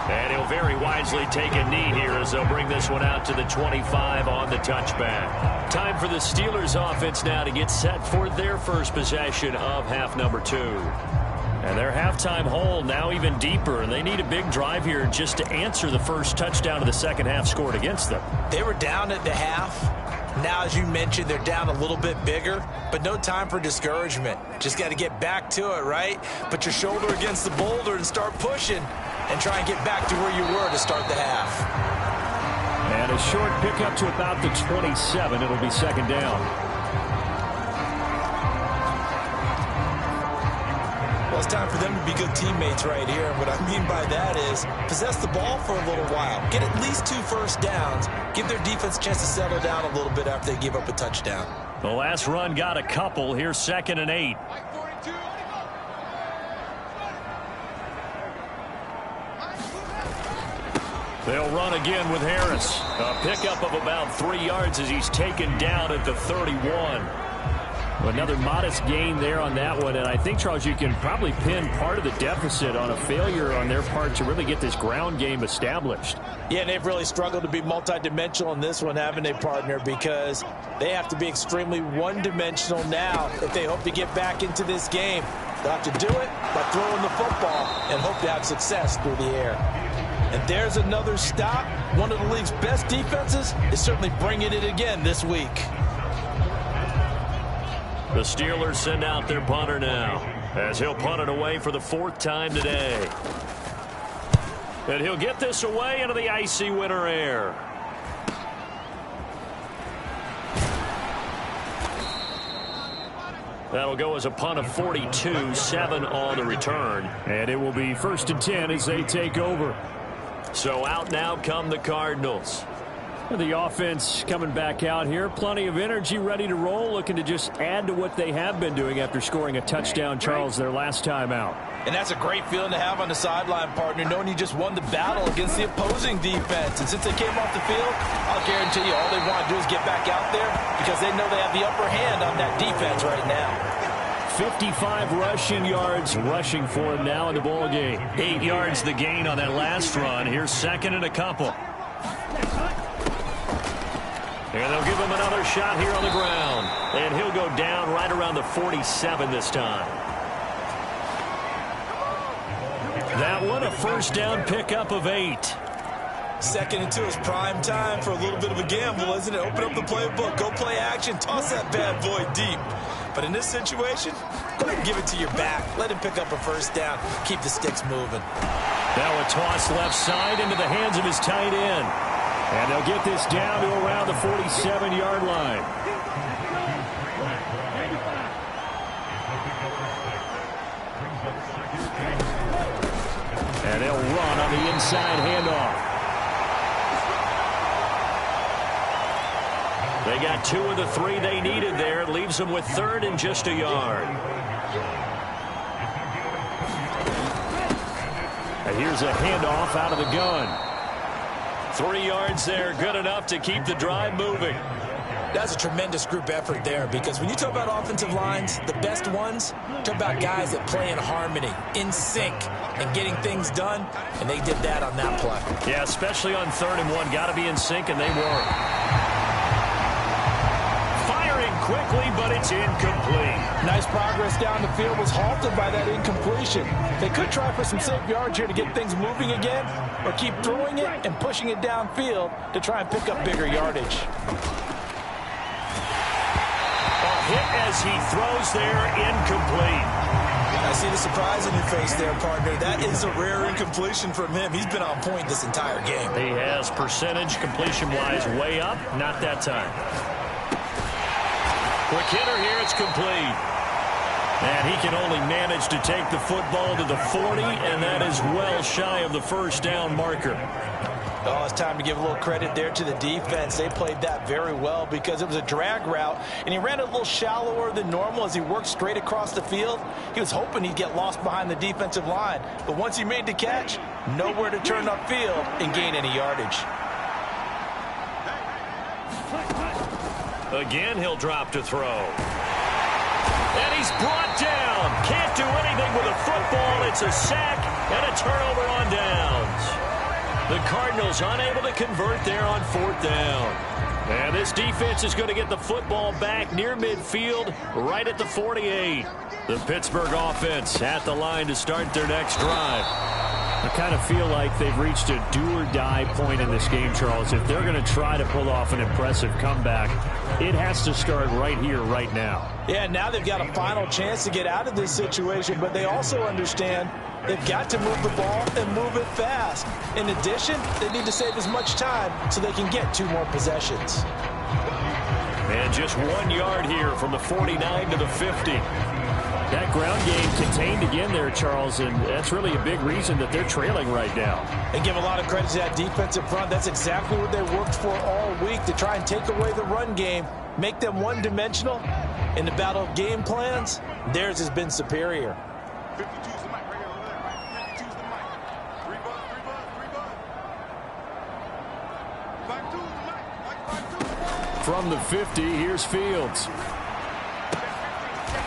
Speaker 1: And he'll very wisely take a knee here as they'll bring this one out to the 25 on the touchback. Time for the Steelers offense now to get set for their first possession of half number 2. And their halftime hole now even deeper, and they need a big drive here just to answer the first touchdown of the second half scored against them.
Speaker 2: They were down at the half. Now, as you mentioned, they're down a little bit bigger, but no time for discouragement. Just got to get back to it, right? Put your shoulder against the boulder and start pushing and try and get back to where you were to start the half.
Speaker 1: And a short pickup to about the 27. It'll be second down.
Speaker 2: Well, it's time for them to be good teammates right here. And what I mean by that is possess the ball for a little while. Get at least 2 first downs. Give their defense a chance to settle down a little bit after they give up a touchdown.
Speaker 1: The last run got a couple. Here's 2nd and 8. They'll run again with Harris. A pickup of about 3 yards as he's taken down at the 31. Another modest gain there on that one, and I think, Charles, you can probably pin part of the deficit on a failure on their part to really get this ground game established.
Speaker 2: Yeah, and they've really struggled to be multidimensional in this one, haven't they, partner? Because they have to be extremely one-dimensional now if they hope to get back into this game. They'll have to do it by throwing the football and hope to have success through the air. And there's another stop. One of the league's best defenses is certainly bringing it again this week.
Speaker 1: The Steelers send out their punter now as he'll punt it away for the 4th time today. And he'll get this away into the icy winter air. That'll go as a punt of 42, 7 on the return. And it will be 1st and 10 as they take over. So out now come the Cardinals. The offense coming back out here. Plenty of energy, ready to roll, looking to just add to what they have been doing after scoring a touchdown, Charles, their last time out.
Speaker 2: And that's a great feeling to have on the sideline, partner, knowing you just won the battle against the opposing defense. And since they came off the field, I'll guarantee you all they want to do is get back out there because they know they have the upper hand on that defense right now.
Speaker 1: 55 rushing yards rushing for him now in the ball game. 8 yards the gain on that last run. Here's 2nd and a couple. And they'll give him another shot here on the ground. And he'll go down right around the 47 this time. That one a first down pickup of 8.
Speaker 2: 2nd and 2 is prime time for a little bit of a gamble, isn't it? Open up the playbook, go play action, toss that bad boy deep. But in this situation, go ahead and give it to your back. Let him pick up a first down. Keep the sticks moving.
Speaker 1: Now a toss left side into the hands of his tight end. And they'll get this down to around the 47-yard line. And they'll run on the inside handoff. They got 2 of the 3 they needed there. It leaves them with 3rd and just a yard. And here's a handoff out of the gun. 3 yards there, good enough to keep the drive moving.
Speaker 2: That's a tremendous group effort there because when you talk about offensive lines, the best ones, talk about guys that play in harmony, in sync, and getting things done, and they did that on that play.
Speaker 1: Yeah, especially on 3rd and 1. Got to be in sync, and they were. Firing quickly, but it's incomplete.
Speaker 2: Nice progress down the field was halted by that incompletion. They could try for some safe yards here to get things moving again, or keep throwing it and pushing it downfield to try and pick up bigger yardage.
Speaker 1: A hit as he throws there, incomplete.
Speaker 2: I see the surprise in your face there, partner. That is a rare incompletion from him. He's been on point this entire game.
Speaker 1: He has percentage completion-wise way up. Not that time. Quick hitter here. It's complete. And he can only manage to take the football to the 40, and that is well shy of the first down marker.
Speaker 2: Oh, it's time to give a little credit there to the defense. They played that very well because it was a drag route, and he ran a little shallower than normal as he worked straight across the field. He was hoping he'd get lost behind the defensive line, but once he made the catch, nowhere to turn upfield and gain any yardage.
Speaker 1: Again, he'll drop to throw. And he's brought down. Can't do anything with a football. It's a sack and a turnover on downs. The Cardinals unable to convert there on 4th down. And this defense is going to get the football back near midfield, right at the 48. The Pittsburgh offense at the line to start their next drive. I kind of feel like they've reached a do-or-die point in this game, Charles. If they're going to try to pull off an impressive comeback, it has to start right here, right now.
Speaker 2: Yeah, now they've got a final chance to get out of this situation, but they also understand they've got to move the ball and move it fast. In addition, they need to save as much time so they can get 2 more possessions.
Speaker 1: And just 1 yard here from the 49 to the 50. That ground game contained again there, Charles, and that's really a big reason that they're trailing right now.
Speaker 2: And give a lot of credit to that defensive front. That's exactly what they worked for all week, to try and take away the run game, make them one-dimensional. In the battle of game plans, theirs has been superior.
Speaker 1: From the 50, here's Fields.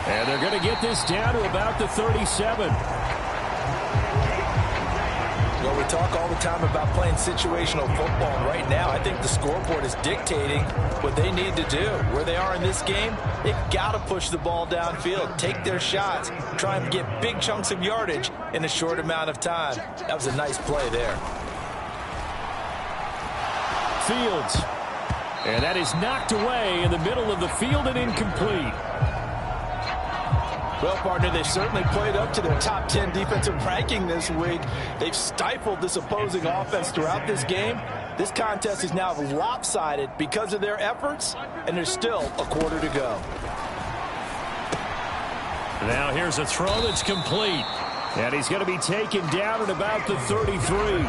Speaker 1: And they're going to get this down to about the 37.
Speaker 2: Well, we talk all the time about playing situational football, and right now I think the scoreboard is dictating what they need to do. Where they are in this game, they've got to push the ball downfield, take their shots, try and get big chunks of yardage in a short amount of time. That was a nice play there.
Speaker 1: Fields. And that is knocked away in the middle of the field and incomplete.
Speaker 2: Well, partner, they've certainly played up to their top 10 defensive ranking this week. They've stifled this opposing offense throughout this game. This contest is now lopsided because of their efforts, and there's still a quarter to go.
Speaker 1: Now here's a throw that's complete. And he's going to be taken down at about the 33.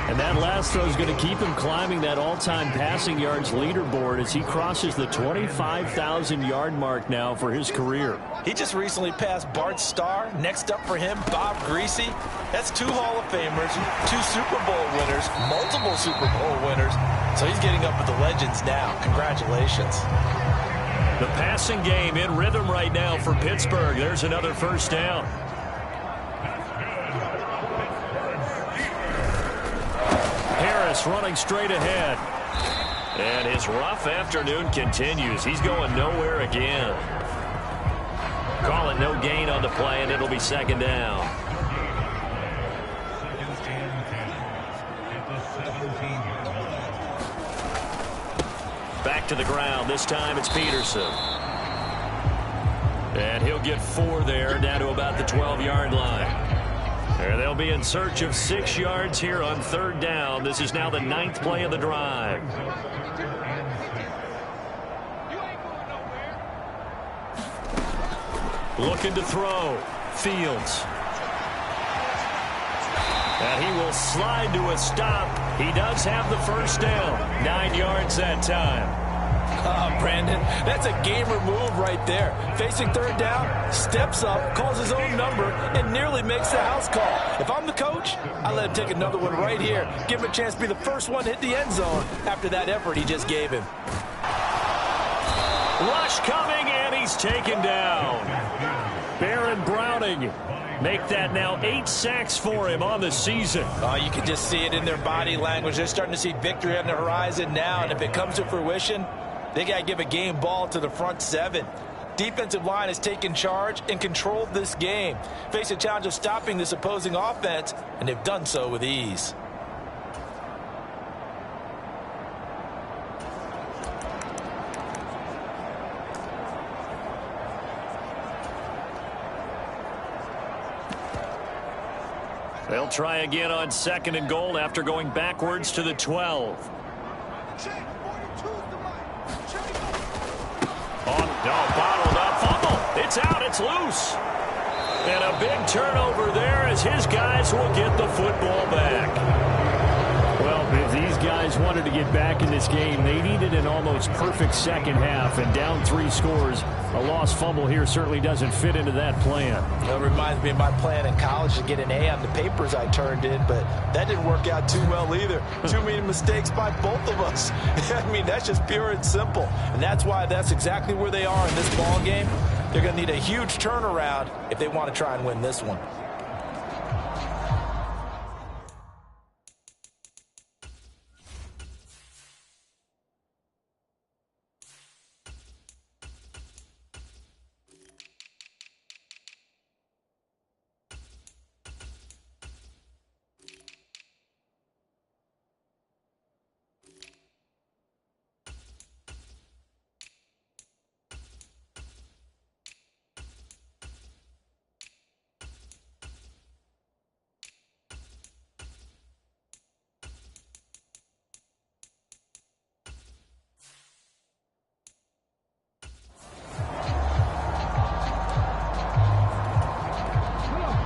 Speaker 1: And that last throw is going to keep him climbing that all-time passing yards leaderboard as he crosses the 25,000-yard mark now for his career.
Speaker 2: He just recently passed Bart Starr. Next up for him, Bob Greasy. That's 2 Hall of Famers, 2 Super Bowl winners, multiple Super Bowl winners. So he's getting up with the legends now. Congratulations.
Speaker 1: The passing game in rhythm right now for Pittsburgh. There's another first down. Harris running straight ahead. And his rough afternoon continues. He's going nowhere again. Call it no gain on the play, and it'll be second down. Back to the ground. This time it's Peterson. And he'll get 4 there, down to about the 12-yard line. And they'll be in search of 6 yards here on 3rd down. This is now the 9th play of the drive. Looking to throw. Fields. And he will slide to a stop. He does have the first down. 9 yards that time.
Speaker 2: Brandon, that's a gamer move right there. Facing 3rd down, steps up, calls his own number, and nearly makes the house call. If I'm the coach, I let him take another one right here. Give him a chance to be the first one to hit the end zone after that effort he just gave him.
Speaker 1: Rush coming, and he's taken down. Baron Browning make that now 8 sacks for him on the season.
Speaker 2: Oh, you can just see it in their body language. They're starting to see victory on the horizon now, and if it comes to fruition, they got to give a game ball to the front 7. Defensive line has taken charge and controlled this game. Face a challenge of stopping this opposing offense, and they've done so with ease.
Speaker 1: They'll try again on 2nd and goal after going backwards to the 12. Bottled up fumble. It's out. It's loose. And a big turnover there as his guys will get the football back. these guys wanted to get back in this game. They needed an almost perfect second half, and down 3 scores. A lost fumble here certainly doesn't fit into that plan.
Speaker 2: It reminds me of my plan in college to get an A on the papers I turned in, but that didn't work out too well either. Too many mistakes by both of us. I mean, that's just pure and simple. And that's why that's exactly where they are in this ball game. They're going to need a huge turnaround if they want to try and win this one.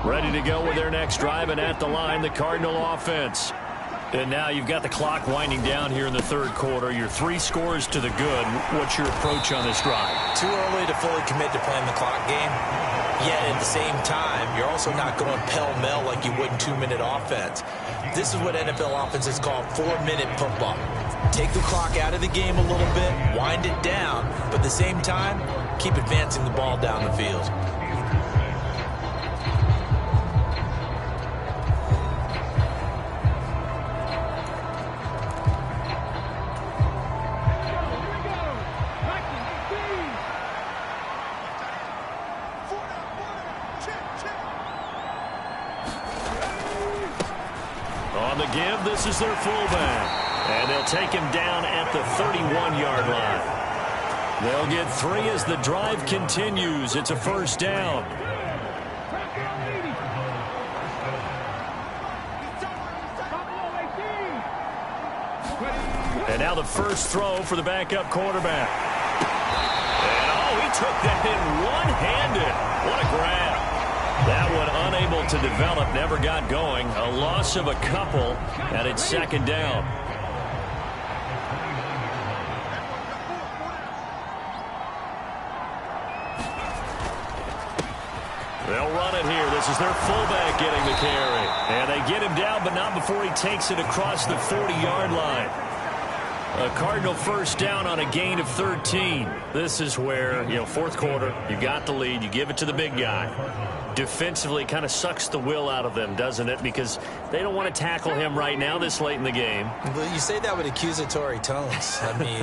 Speaker 1: Ready to go with their next drive, and at the line, the Cardinal offense. And now you've got the clock winding down here in the third quarter. You're 3 scores to the good. What's your approach on this drive?
Speaker 2: Too early to fully commit to playing the clock game. Yet at the same time, you're also not going pell-mell like you would in 2-minute offense. This is what NFL offenses call 4-minute football. Take the clock out of the game a little bit, wind it down, but at the same time, keep advancing the ball down the field.
Speaker 1: On the give, this is their fullback. And they'll take him down at the 31-yard line. They'll get 3 as the drive continues. It's a first down. And now the first throw for the backup quarterback. And, he took that in one-handed. What a grab. That one unable to develop, never got going. A loss of a couple, and it's second down. They'll run it here. This is their fullback getting the carry. And they get him down, but not before he takes it across the 40-yard line. A Cardinal first down on a gain of 13. This is where, fourth quarter, you got the lead, you give it to the big guy. Defensively, kind of sucks the will out of them, doesn't it? Because they don't want to tackle him right now this late in the game.
Speaker 2: Well, you say that with accusatory tones. I mean,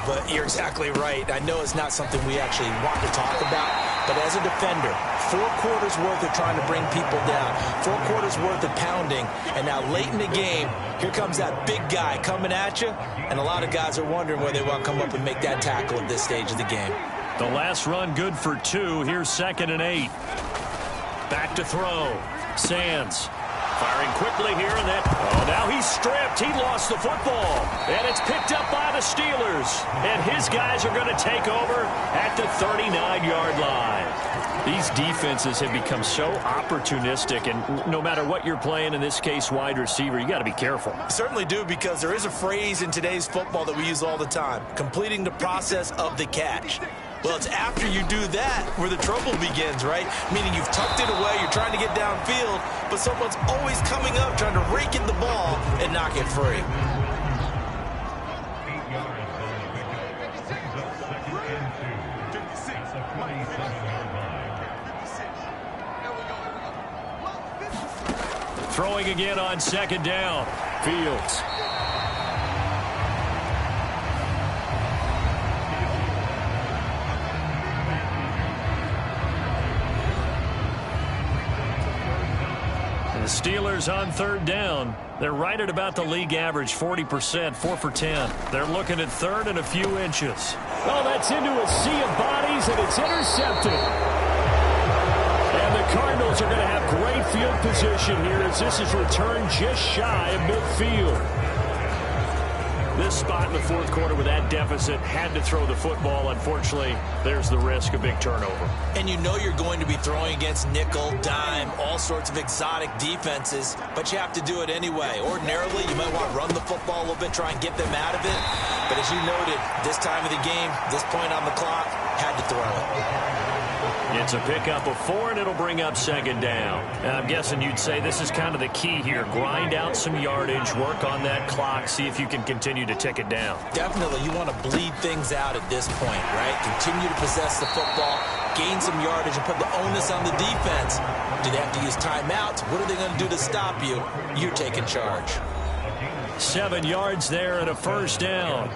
Speaker 2: but you're exactly right. I know it's not something we actually want to talk about, but as a defender, 4 quarters worth of trying to bring people down, 4 quarters worth of pounding, and now late in the game, here comes that big guy coming at you, and a lot of guys are wondering whether they want to come up and make that tackle at this stage of the game.
Speaker 1: The last run good for 2. Here's 2nd and 8. Back to throw. Sands firing quickly here, and now he's stripped. He lost the football, and it's picked up by the Steelers. And his guys are going to take over at the 39-yard line. These defenses have become so opportunistic, and no matter what you're playing, in this case wide receiver, you got to be careful.
Speaker 2: Certainly do, because there is a phrase in today's football that we use all the time: completing the process of the catch. Well, it's after you do that where the trouble begins, right? Meaning you've tucked it away, you're trying to get downfield, but someone's always coming up trying to rake in the ball and knock it free.
Speaker 1: Throwing again on 2nd down. Fields. The Steelers on 3rd down. They're right at about the league average, 40%, 4 for 10. They're looking at 3rd and a few inches. Oh, that's into a sea of bodies, and it's intercepted. And the Cardinals are going to have great field position here as this is returned just shy of midfield. This spot in the fourth quarter with that deficit, had to throw the football. Unfortunately, there's the risk of big turnover.
Speaker 2: And you know you're going to be throwing against nickel, dime, all sorts of exotic defenses, but you have to do it anyway. Ordinarily, you might want to run the football a little bit, try and get them out of it. But as you noted, this time of the game, this point on the clock, had to throw it.
Speaker 1: It's a pickup of 4, and it'll bring up second down. Now, I'm guessing you'd say this is kind of the key here. Grind out some yardage, work on that clock, see if you can continue to tick it down.
Speaker 2: Definitely, you want to bleed things out at this point, right? Continue to possess the football, gain some yardage, and put the onus on the defense. Do they have to use timeouts? What are they going to do to stop you? You're taking charge.
Speaker 1: 7 yards there and a first down.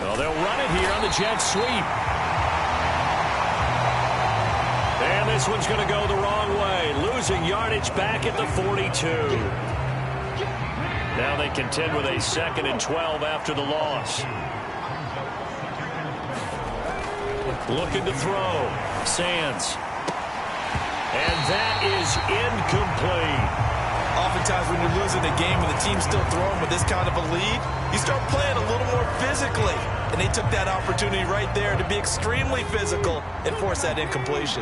Speaker 1: Well, they'll run it here on the jet sweep. And this one's going to go the wrong way. Losing yardage back at the 42. Now they contend with a 2nd and 12 after the loss. Looking to throw. Sands. And that is incomplete.
Speaker 3: Oftentimes when you're losing a game and the team's still throwing with this kind of a lead, you start playing a little more physically. And they took that opportunity right there to be extremely physical and force that incompletion.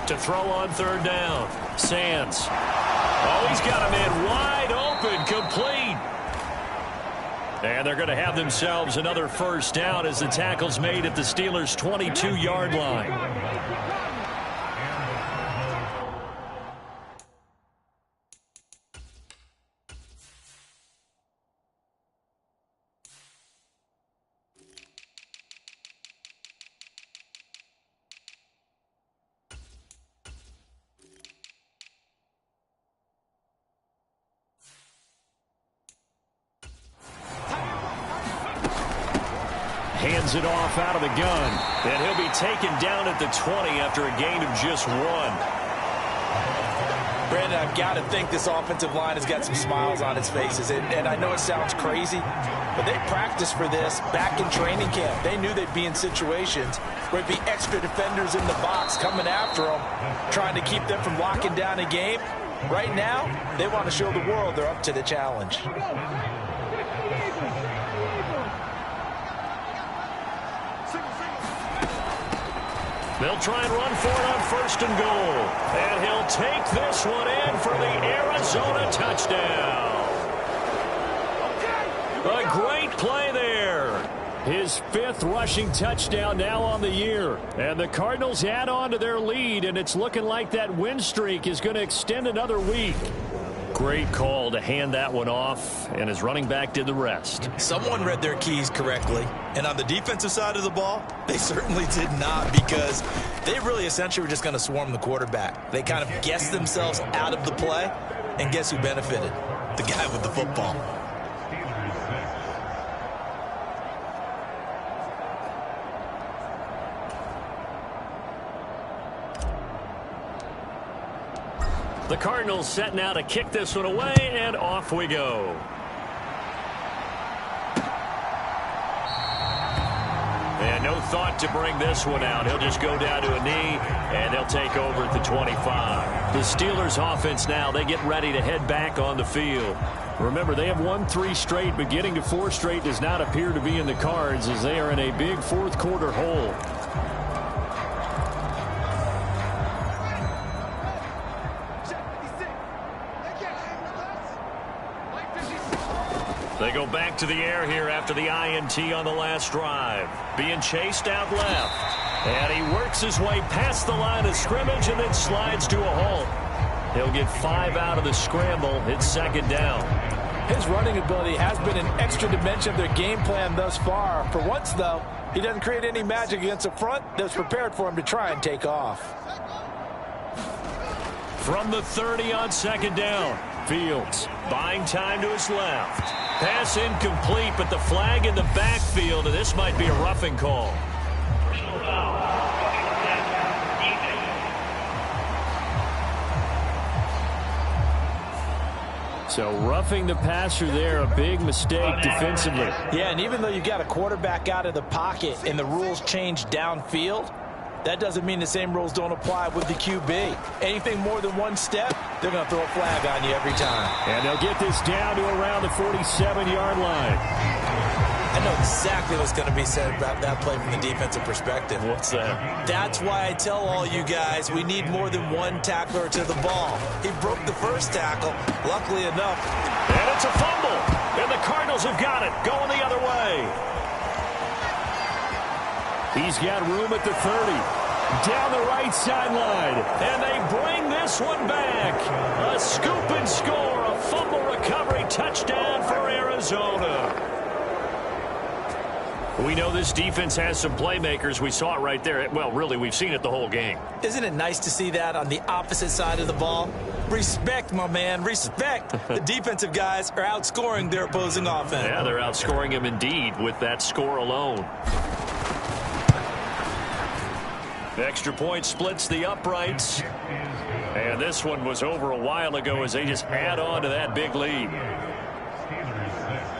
Speaker 1: To throw on 3rd down. Sands. Oh, he's got a man wide open, complete. And they're going to have themselves another first down as the tackle's made at the Steelers' 22-yard line. Hands it off out of the gun. And he'll be taken down at the 20 after a gain of just 1.
Speaker 2: Brandon, I've got to think this offensive line has got some smiles on its faces. And I know it sounds crazy, but they practiced for this back in training camp. They knew they'd be in situations where it'd be extra defenders in the box coming after them, trying to keep them from locking down a game. Right now, they want to show the world they're up to the challenge.
Speaker 1: They'll try and run for it on 1st and goal. And he'll take this one in for the Arizona touchdown. A great play there. His 5th rushing touchdown now on the year. And the Cardinals add on to their lead, and it's looking like that win streak is going to extend another week. Great call to hand that one off, and his running back did the rest.
Speaker 2: Someone read their keys correctly, and on the defensive side of the ball, they certainly did not, because they really essentially were just going to swarm the quarterback. They kind of guessed themselves out of the play, and guess who benefited? The guy with the football.
Speaker 1: The Cardinals set now to kick this one away, and off we go. And no thought to bring this one out. He'll just go down to a knee, and they'll take over at the 25. The Steelers offense now, they get ready to head back on the field. Remember, they have won 3 straight, but getting to 4 straight does not appear to be in the cards as they are in a big fourth quarter hole. They go back to the air here after the INT on the last drive. Being chased out left. And he works his way past the line of scrimmage and then slides to a halt. He'll get 5 out of the scramble. It's 2nd down.
Speaker 2: His running ability has been an extra dimension of their game plan thus far. For once, though, he doesn't create any magic against a front that's prepared for him to try and take off.
Speaker 1: From the 30 on 2nd down. Fields buying time to his left. Pass incomplete, but the flag in the backfield, and this might be a roughing call. So roughing the passer there, a big mistake defensively.
Speaker 2: Yeah, and even though you got a quarterback out of the pocket and the rules change downfield, that doesn't mean the same rules don't apply with the QB. Anything more than one step, they're going to throw a flag on you every time.
Speaker 1: And they'll get this down to around the 47-yard line.
Speaker 2: I know exactly what's going to be said about that play from the defensive perspective.
Speaker 1: What's that?
Speaker 2: That's why I tell all you guys we need more than one tackler to the ball. He broke the first tackle, luckily enough.
Speaker 1: And it's a fumble. And the Cardinals have got it, going the other way. He's got room at the 30. Down the right sideline. And they bring this one back. A scoop and score. A fumble recovery touchdown for Arizona. We know this defense has some playmakers. We saw it right there. Well, really, we've seen it the whole game.
Speaker 2: Isn't it nice to see that on the opposite side of the ball? Respect, my man, respect. The defensive guys are outscoring their opposing offense.
Speaker 1: Yeah, they're outscoring him indeed with that score alone. The extra point splits the uprights. And this one was over a while ago as they just add on to that big lead.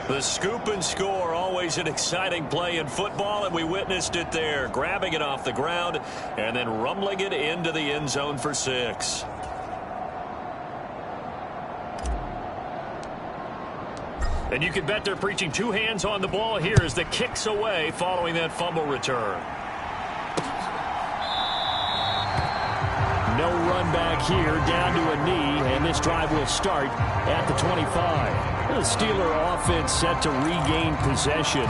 Speaker 1: The scoop and score, always an exciting play in football, and we witnessed it there, grabbing it off the ground and then rumbling it into the end zone for 6. And you can bet they're preaching two hands on the ball here as the kick's away following that fumble return. No run back here, down to a knee, and this drive will start at the 25. The Steeler offense set to regain possession.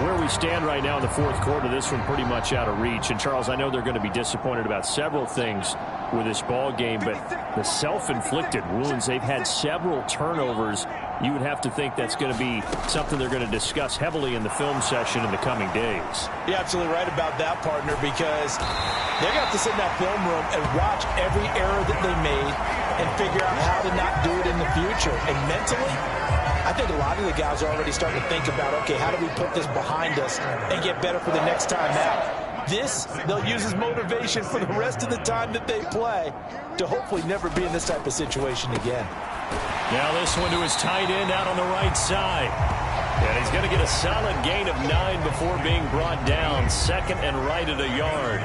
Speaker 1: Where we stand right now in the fourth quarter, this one pretty much out of reach. And, Charles, I know they're going to be disappointed about several things with this ball game, but the self-inflicted wounds, they've had several turnovers. You would have to think that's going to be something they're going to discuss heavily in the film session in the coming days.
Speaker 2: You're absolutely right about that, partner, because they're going to have to sit in that film room and watch every error that they made and figure out how to not do it in the future. And mentally, I think a lot of the guys are already starting to think about, okay, how do we put this behind us and get better for the next time out? This, they'll use as motivation for the rest of the time that they play to hopefully never be in this type of situation again.
Speaker 1: Now this one to his tight end out on the right side. And he's going to get a solid gain of 9 before being brought down. Second and right at a yard.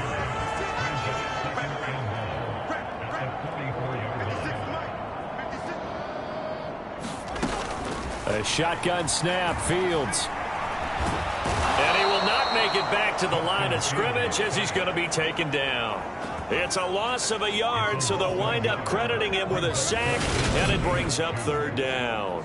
Speaker 1: A shotgun snap, Fields. And he will not make it back to the line of scrimmage as he's going to be taken down. It's a loss of a yard, so they'll wind up crediting him with a sack, and it brings up 3rd down.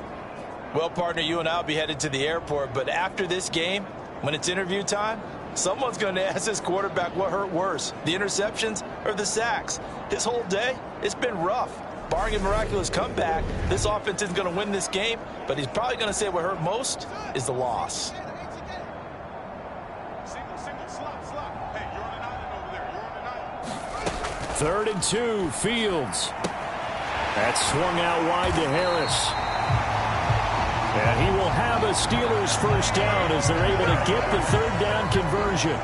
Speaker 2: Well, partner, you and I will be headed to the airport, but after this game, when it's interview time, someone's going to ask this quarterback what hurt worse, the interceptions or the sacks. His whole day, it's been rough. Barring a miraculous comeback, this offense isn't going to win this game, but he's probably going to say what hurt most is the loss.
Speaker 1: Third and 2, Fields. That's swung out wide to Harris. And he will have a Steelers first down as they're able to get the 3rd down conversion.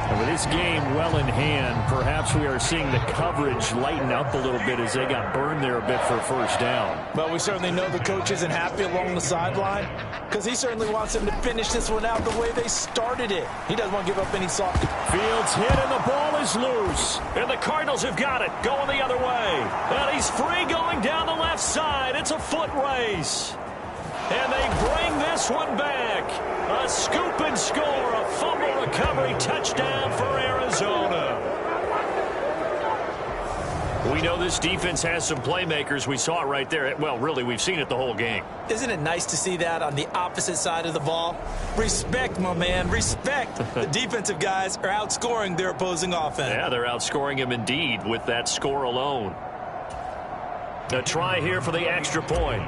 Speaker 1: And with this game well in hand, perhaps we are seeing the coverage lighten up a little bit as they got burned there a bit for a first down.
Speaker 2: Well, we certainly know the coach isn't happy along the sideline because he certainly wants them to finish this one out the way they started it. He doesn't want to give up any soft.
Speaker 1: Fields hit and the ball is loose. And the Cardinals have got it going the other way. And he's free going down the left side. It's a foot race. And they bring this one back. A scoop and score, a fumble recovery touchdown for Arizona. We know this defense has some playmakers. We saw it right there. Well, really, we've seen it the whole game.
Speaker 2: Isn't it nice to see that on the opposite side of the ball? Respect, my man, respect. The defensive guys are outscoring their opposing offense.
Speaker 1: Yeah, they're outscoring him indeed with that score alone. A try here for the extra point.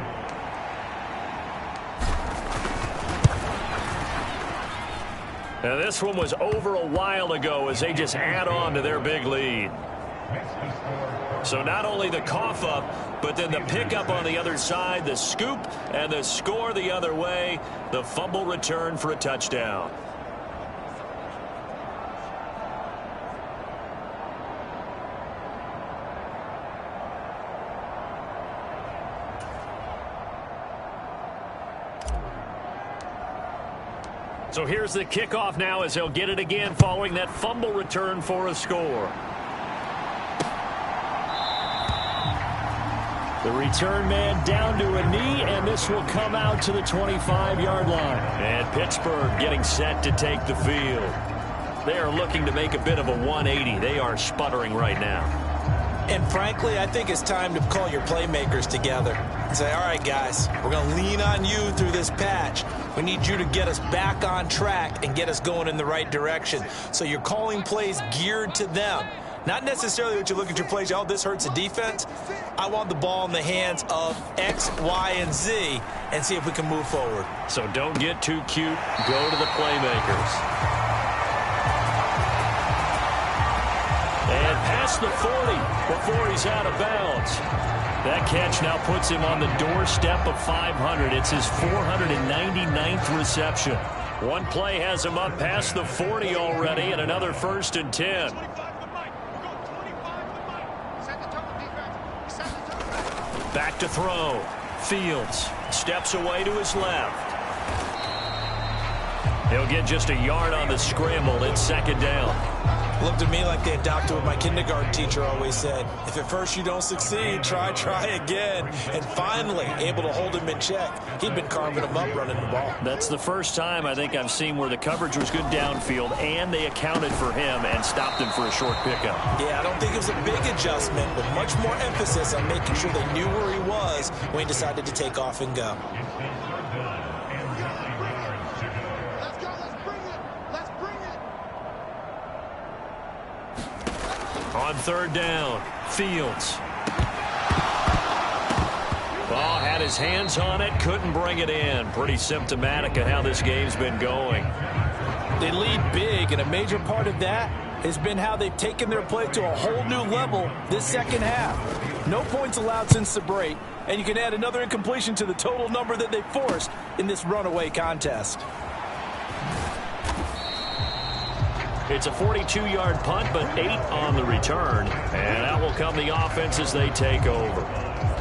Speaker 1: Now, this one was over a while ago as they just add on to their big lead. So not only the cough up, but then the pickup on the other side, the scoop, and the score the other way, the fumble return for a touchdown. So here's the kickoff now as he'll get it again following that fumble return for a score. The return man down to a knee, and this will come out to the 25-yard line. And Pittsburgh getting set to take the field. They are looking to make a bit of a 180. They are sputtering right now.
Speaker 2: And frankly, I think it's time to call your playmakers together and say, all right, guys, we're going to lean on you through this patch. We need you to get us back on track and get us going in the right direction. So you're calling plays geared to them. Not necessarily that you look at your plays, oh, this hurts the defense. I want the ball in the hands of X, Y, and Z and see if we can move forward.
Speaker 1: So don't get too cute. Go to the playmakers. And past the 40 before he's out of bounds. That catch now puts him on the doorstep of 500. It's his 499th reception. One play has him up past the 40 already, and another 1st and 10. Back to throw. Fields steps away to his left. He'll get just a yard on the scramble. It's 2nd down.
Speaker 2: Looked to me like they adopted what my kindergarten teacher always said. If at first you don't succeed, try again. And finally, able to hold him in check. He'd been carving him up running the ball.
Speaker 1: That's the first time I think I've seen where the coverage was good downfield and they accounted for him and stopped him for a short pickup.
Speaker 2: Yeah, I don't think it was a big adjustment, but much more emphasis on making sure they knew where he was when he decided to take off and go.
Speaker 1: On 3rd down, Fields. Ball had his hands on it, couldn't bring it in. Pretty symptomatic of how this game's been going.
Speaker 2: They lead big, and a major part of that has been how they've taken their play to a whole new level this second half. No points allowed since the break, and you can add another incompletion to the total number that they forced in this runaway contest.
Speaker 1: It's a 42-yard punt, but 8 on the return. And out will come the offense as they take over.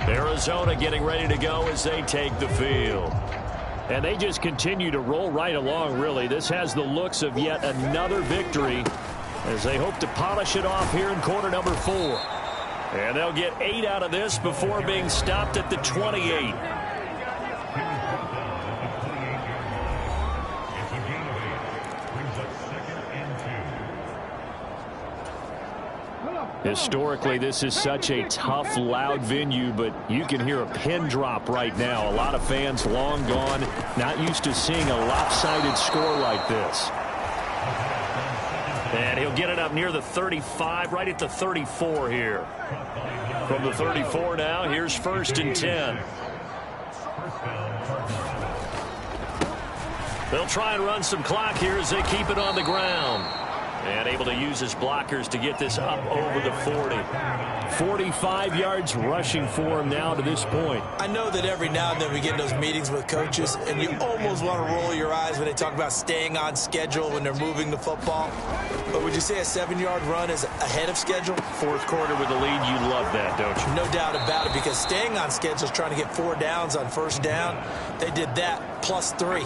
Speaker 1: Arizona getting ready to go as they take the field. And they just continue to roll right along, really. This has the looks of yet another victory as they hope to polish it off here in quarter number 4. And they'll get 8 out of this before being stopped at the 28. Historically, this is such a tough, loud venue, but you can hear a pin drop right now. A lot of fans long gone, not used to seeing a lopsided score like this. And he'll get it up near the 35, right at the 34 here. From the 34 now, here's 1st and 10. They'll try and run some clock here as they keep it on the ground. And able to use his blockers to get this up over the 40. 45 yards rushing for him now to this point.
Speaker 2: I know that every now and then we get in those meetings with coaches, and you almost want to roll your eyes when they talk about staying on schedule when they're moving the football. But would you say a 7-yard run is ahead of schedule?
Speaker 1: 4th quarter with the lead, you love that, don't you?
Speaker 2: No doubt about it, because staying on schedule is trying to get 4 downs on 1st down. They did that plus 3.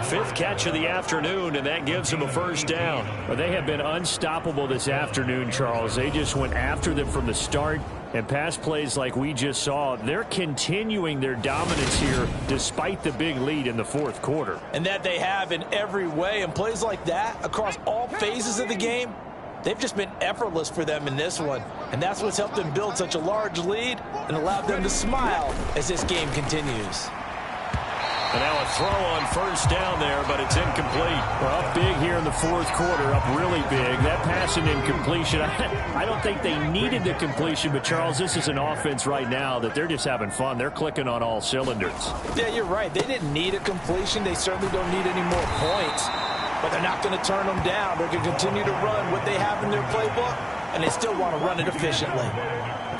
Speaker 1: 5th catch of the afternoon, and that gives them a 1st down. Well, they have been unstoppable this afternoon, Charles. They just went after them from the start, and pass plays like we just saw, they're continuing their dominance here despite the big lead in the 4th quarter.
Speaker 2: And that they have in every way, and plays like that across all phases of the game, they've just been effortless for them in this one. And that's what's helped them build such a large lead and allowed them to smile as this game continues.
Speaker 1: And now a throw on 1st down there, but it's incomplete. Well, up big here in the 4th quarter, up really big. That pass and incompletion, I don't think they needed the completion, but Charles, this is an offense right now that they're just having fun. They're clicking on all cylinders.
Speaker 2: Yeah, you're right. They didn't need a completion. They certainly don't need any more points, but they're not going to turn them down. They're going to continue to run what they have in their playbook, and they still want to run it efficiently.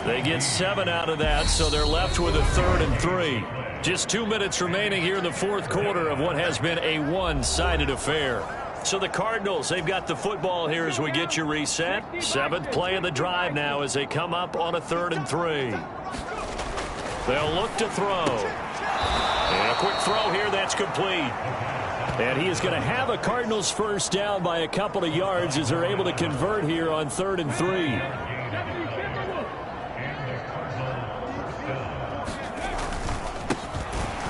Speaker 1: They get 7 out of that, so they're left with a 3rd and 3. Just 2 minutes remaining here in the 4th quarter of what has been a one-sided affair. So the Cardinals, they've got the football here as we get you reset. 7th play of the drive now as they come up on a 3rd and 3. They'll look to throw. And quick throw here. That's complete. And he is going to have a Cardinals first down by a couple of yards as they're able to convert here on 3rd and 3.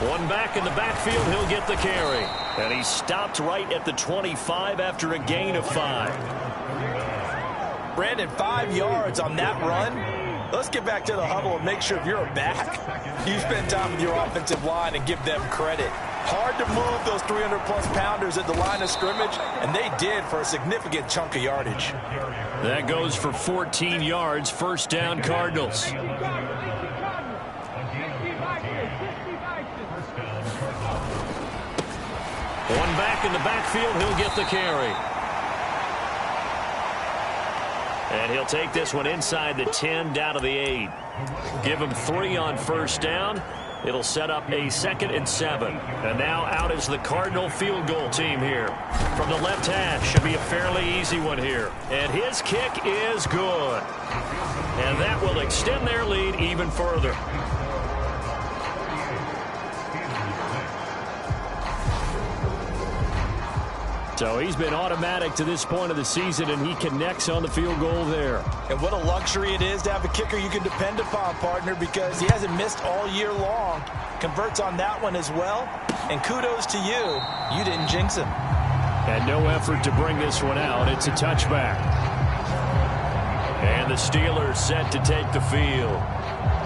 Speaker 1: One back in the backfield. He'll get the carry. And he stopped right at the 25 after a gain of 5.
Speaker 2: Brandon, 5 yards on that run. Let's get back to the huddle and make sure if you're a back, you spend time with your offensive line and give them credit. Hard to move those 300-plus pounders at the line of scrimmage, and they did for a significant chunk of yardage.
Speaker 1: That goes for 14 yards. First down, Cardinals. One back in the backfield. He'll get the carry. And he'll take this one inside the 10, down to the 8. Give him 3 on first down. It'll set up a 2nd and 7. And now out is the Cardinal field goal team here. From the left hash, should be a fairly easy one here. And his kick is good. And that will extend their lead even further. So he's been automatic to this point of the season, and he connects on the field goal there.
Speaker 2: And what a luxury it is to have a kicker you can depend upon, partner, because he hasn't missed all year long. Converts on that one as well. And kudos to you. You didn't jinx him.
Speaker 1: And no effort to bring this one out. It's a touchback. And the Steelers set to take the field.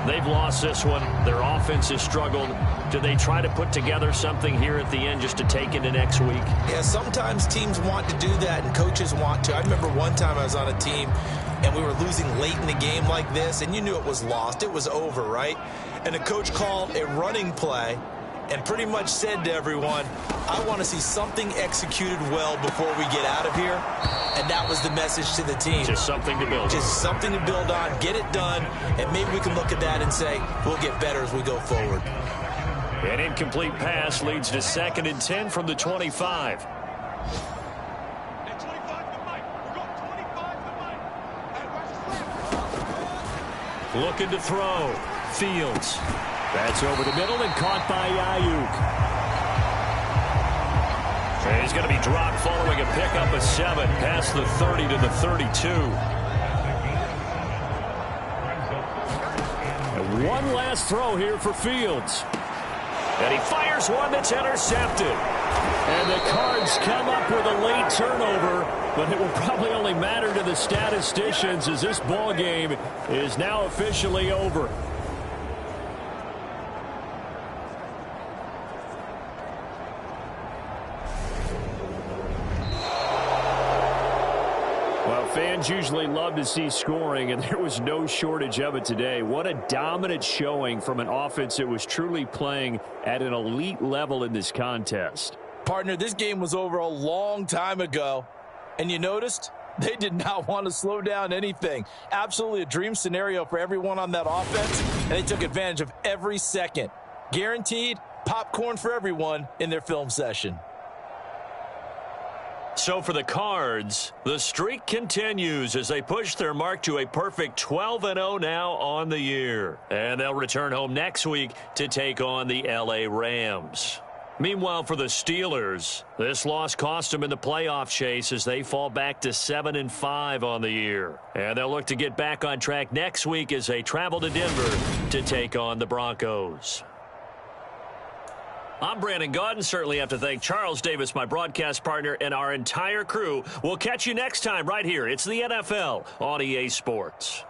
Speaker 1: They've lost this one. Their offense has struggled. Do they try to put together something here at the end just to take into next week?
Speaker 2: Yeah, sometimes teams want to do that and coaches want to. I remember one time I was on a team and we were losing late in the game like this, and you knew it was lost. It was over, right? And the coach called a running play and pretty much said to everyone, I want to see something executed well before we get out of here. And that was the message to the team.
Speaker 1: Just something to build on.
Speaker 2: Just something to build on, get it done, and maybe we can look at that and say, we'll get better as we go forward.
Speaker 1: An incomplete pass leads to 2nd and 10 from the 25. Looking to throw. Fields. That's over the middle and caught by Ayuk. And he's going to be dropped following a pickup of 7 past the 30 to the 32. And one last throw here for Fields. And he fires one that's intercepted. And the Cards come up with a late turnover, but it will probably only matter to the statisticians as this ball game is now officially over. Fans usually love to see scoring, and there was no shortage of it today. What a dominant showing from an offense that was truly playing at an elite level in this contest.
Speaker 2: Partner, this game was over a long time ago, and you noticed they did not want to slow down anything. Absolutely a dream scenario for everyone on that offense, and they took advantage of every second. Guaranteed popcorn for everyone in their film session.
Speaker 1: So for the Cards, the streak continues as they push their mark to a perfect 12-0 now on the year. And they'll return home next week to take on the LA Rams. Meanwhile, for the Steelers, this loss cost them in the playoff chase as they fall back to 7-5 on the year. And they'll look to get back on track next week as they travel to Denver to take on the Broncos. I'm Brandon Gaudin. Certainly have to thank Charles Davis, my broadcast partner, and our entire crew. We'll catch you next time right here. It's the NFL on EA Sports.